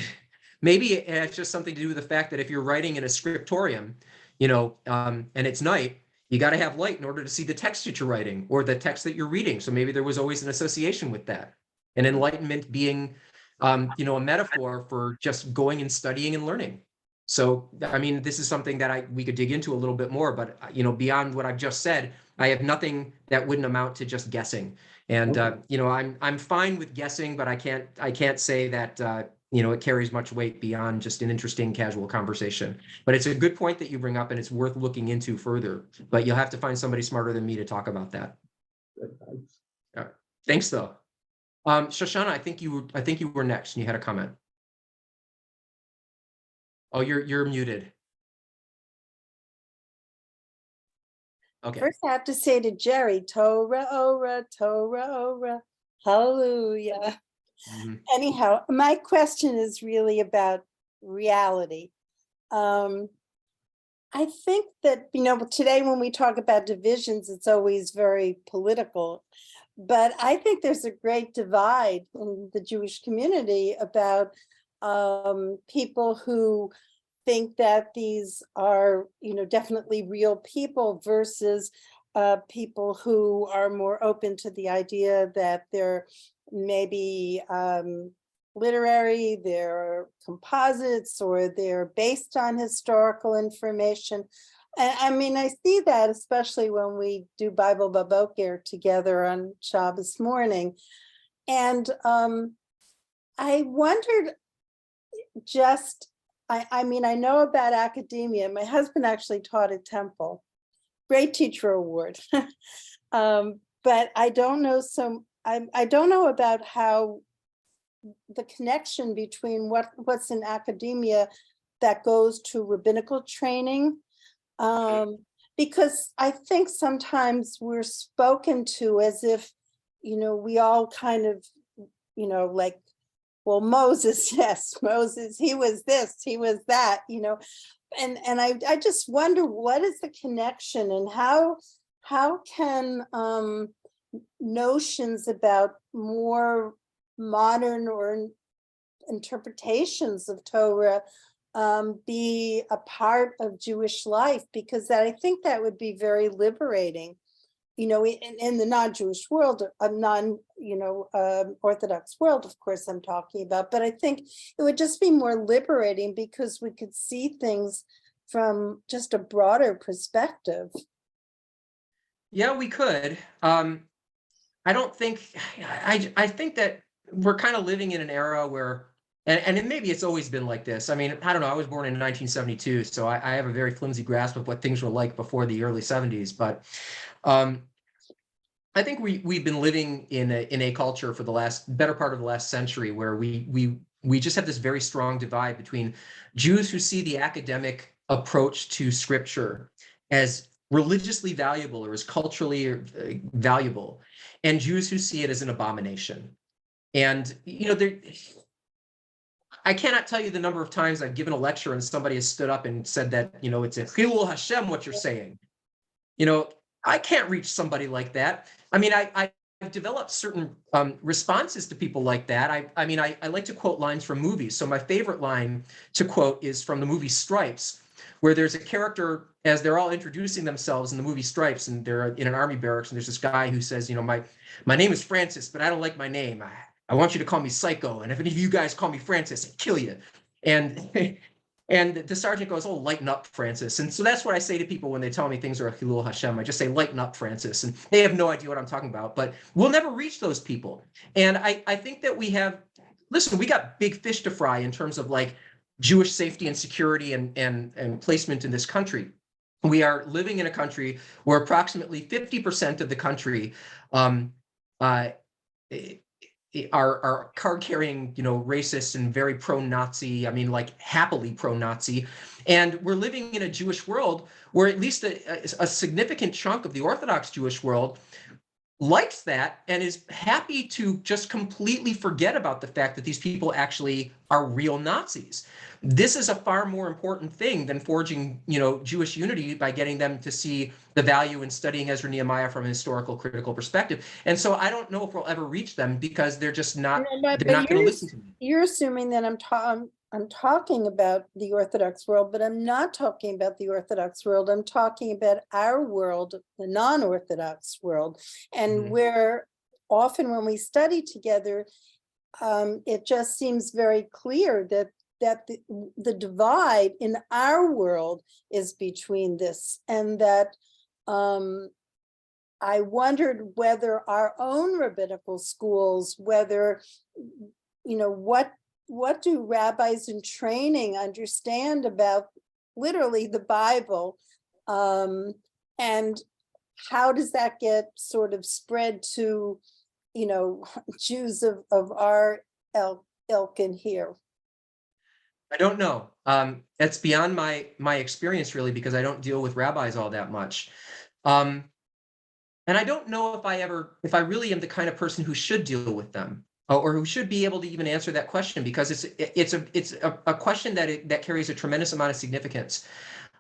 Speaker 1: Maybe it has just something to do with the fact that if you're writing in a scriptorium, and it's night, you got to have light in order to see the text that you're writing or the text that you're reading. So maybe there was always an association with that. And enlightenment being, a metaphor for just going and studying and learning. So, I mean, this is something that we could dig into a little bit more, but beyond what I've just said, I have nothing that wouldn't amount to just guessing. And I'm fine with guessing, but I can't say that it carries much weight beyond just an interesting casual conversation. But it's a good point that you bring up, and it's worth looking into further. But you'll have to find somebody smarter than me to talk about that. Thanks, though. Shoshana, I think you were next, and you had a comment. Oh, you're muted. Okay.
Speaker 5: First, I have to say to Jerry, Torah, Ora, Torah, Ora, hallelujah.
Speaker 1: Mhm.
Speaker 5: Anyhow, my question is really about reality. I think that, today when we talk about divisions, it's always very political. But I think there's a great divide in the Jewish community about people who think that these are, definitely real people versus people who are more open to the idea that they're maybe literary, they're composites, or they're based on historical information. And I mean, I see that especially when we do Bible Baboker together on Shabbos morning. And I wondered just, I mean, I know about academia. My husband actually taught at Temple, great teacher award. But I don't know I don't know about how the connection between what's in academia that goes to rabbinical training. Because I think sometimes we're spoken to as if, we all kind of, like, well, Moses, yes, Moses, he was this, he was that, and I just wonder what is the connection and how can notions about more modern or interpretations of Torah be a part of Jewish life, because I think that would be very liberating. In the non-Jewish world, a Orthodox world, of course, I'm talking about, but I think it would just be more liberating because we could see things from just a broader perspective.
Speaker 1: Yeah, we could. I don't think, I think that we're kind of living in an era where, and maybe it's always been like this. I mean, I don't know. I was born in 1972, so I have a very flimsy grasp of what things were like before the early 70s. But I think we've been living in a culture for the better part of the last century where we just have this very strong divide between Jews who see the academic approach to scripture as religiously valuable or as culturally valuable, and Jews who see it as an abomination. And I cannot tell you the number of times I've given a lecture and somebody has stood up and said that, it's a Chilul Hashem what you're saying. I can't reach somebody like that. I mean, I've developed certain responses to people like that. I like to quote lines from movies. So my favorite line to quote is from the movie Stripes, where there's a character as they're all introducing themselves in the movie Stripes, and they're in an army barracks, and there's this guy who says, my name is Francis, but I don't like my name. I want you to call me Psycho, and if any of you guys call me Francis, I'll kill you. And and the sergeant goes, "Oh, lighten up, Francis." And so that's what I say to people when they tell me things are a Chilul Hashem. I just say, "Lighten up, Francis." And they have no idea what I'm talking about, but we'll never reach those people. And I think that we got big fish to fry in terms of like Jewish safety and security and placement in this country. We are living in a country where approximately 50% of the country are card-carrying, racist and very pro-Nazi. I mean, like happily pro-Nazi. And we're living in a Jewish world where at least a significant chunk of the Orthodox Jewish world likes that and is happy to just completely forget about the fact that these people actually are real Nazis. This is a far more important thing than forging, Jewish unity by getting them to see the value in studying Ezra and Nehemiah from a historical critical perspective. And so I don't know if we'll ever reach them because they're just not, they're not going to listen to me.
Speaker 5: You're assuming that I'm talking about the Orthodox world, but I'm not talking about the Orthodox world. I'm talking about our world, the non-Orthodox world. And where often when we study together, it just seems very clear that the divide in our world is between this, and that I wondered whether our own rabbinical schools, whether, what do rabbis in training understand about literally the Bible, and how does that get sort of spread to, Jews of our ilk in here?
Speaker 1: I don't know. That's beyond my experience really, because I don't deal with rabbis all that much. And I don't know if I really am the kind of person who should deal with them or who should be able to even answer that question, because it's a question that carries a tremendous amount of significance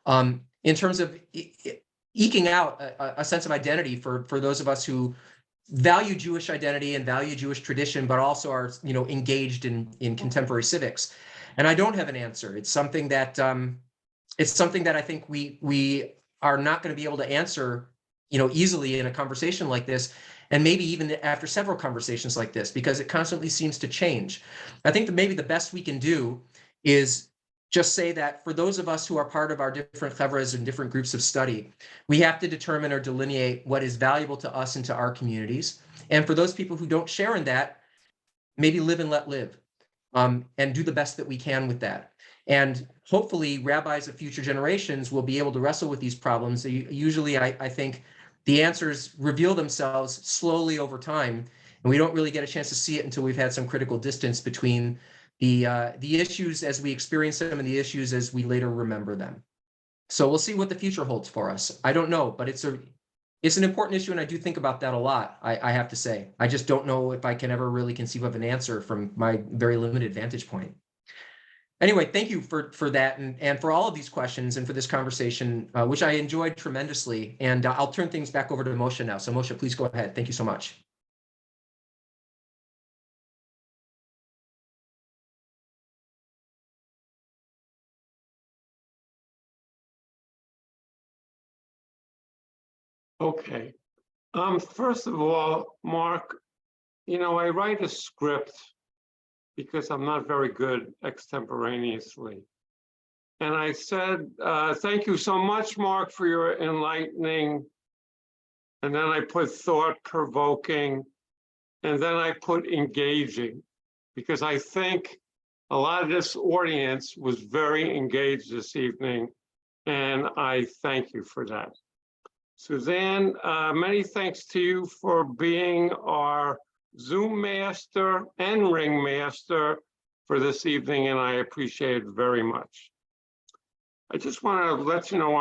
Speaker 1: in terms of eking out a sense of identity for those of us who value Jewish identity and value Jewish tradition, but also are engaged in contemporary civics. And I don't have an answer. It's something that I think we are not going to be able to answer, easily in a conversation like this, and maybe even after several conversations like this, because it constantly seems to change. I think that maybe the best we can do is just say that for those of us who are part of our different chevras and different groups of study, we have to determine or delineate what is valuable to us and to our communities. And for those people who don't share in that, maybe live and let live. And do the best that we can with that. And hopefully rabbis of future generations will be able to wrestle with these problems. Usually I think the answers reveal themselves slowly over time, and we don't really get a chance to see it until we've had some critical distance between the issues as we experience them and the issues as we later remember them. So we'll see what the future holds for us. I don't know, but it's an important issue, and I do think about that a lot, I have to say. I just don't know if I can ever really conceive of an answer from my very limited vantage point. Anyway, thank you for that and for all of these questions and for this conversation, which I enjoyed tremendously. And I'll turn things back over to Moshe now. So Moshe, please go ahead. Thank you so much.
Speaker 6: Okay. First of all, Mark, I write a script because I'm not very good extemporaneously. And I said, thank you so much, Mark, for your enlightening. And then I put thought-provoking, and then I put engaging, because I think a lot of this audience was very engaged this evening, and I thank you for that. Suzanne, many thanks to you for being our Zoom master and ring master for this evening, and I appreciate it very much. I just want to let you know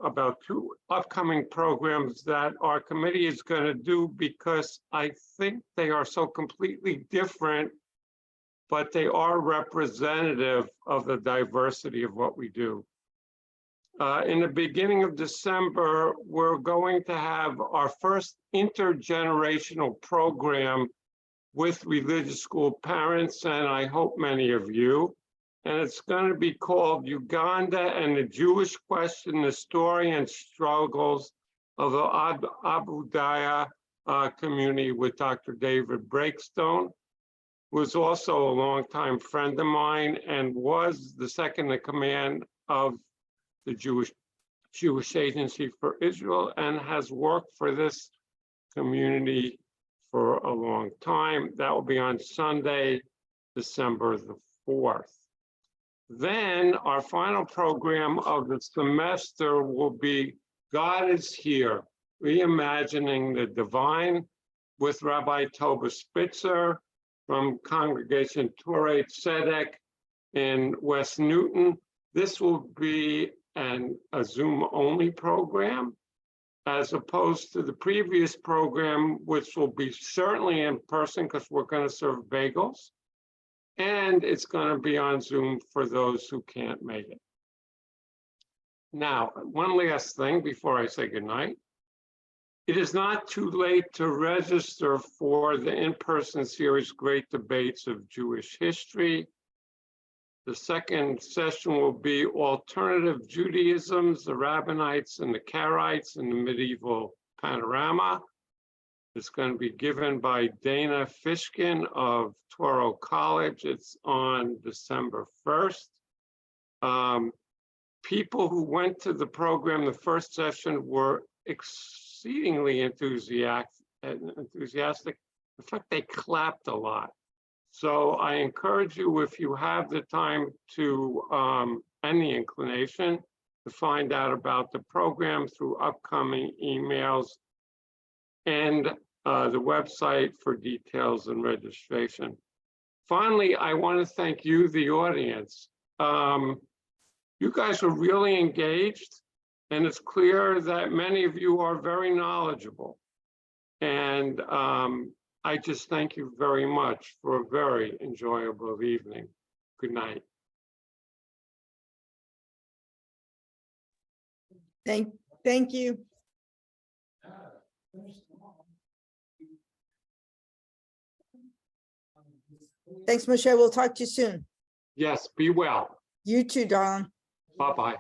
Speaker 6: about 2 upcoming programs that our committee is going to do, because I think they are so completely different, but they are representative of the diversity of what we do. In the beginning of December, we're going to have our first intergenerational program with religious school parents, and I hope many of you. And it's going to be called Uganda and the Jewish Question, the Story and Struggles of the Abu Daya community, with Dr. David Breakstone, who was also a longtime friend of mine and was the second in command of the Jewish Agency for Israel, and has worked for this community for a long time. That will be on Sunday, December the 4th. Then our final program of the semester will be God is Here, Reimagining the Divine, with Rabbi Toba Spitzer from Congregation Torah Tzedek in West Newton. This will be a Zoom-only program, as opposed to the previous program, which will be certainly in person because we're going to serve bagels. And it's going to be on Zoom for those who can't make it. Now, one last thing before I say goodnight. It is not too late to register for the in-person series, Great Debates of Jewish History. The second session will be Alternative Judaisms, the Rabbinites and the Karaites in the Medieval Panorama. It's going to be given by Dana Fishkin of Toro College. It's on December 1st. People who went to the program, the first session, were exceedingly enthusiastic. In fact, they clapped a lot. So I encourage you, if you have the time to, and the inclination, to find out about the program through upcoming emails and the website for details and registration. Finally, I want to thank you, the audience. You guys were really engaged, and it's clear that many of you are very knowledgeable. And I just thank you very much for a very enjoyable evening. Good night.
Speaker 2: Thank you. Thanks, Moshe. We'll talk to you soon.
Speaker 6: Yes, be well.
Speaker 2: You too, darling.
Speaker 6: Bye-bye.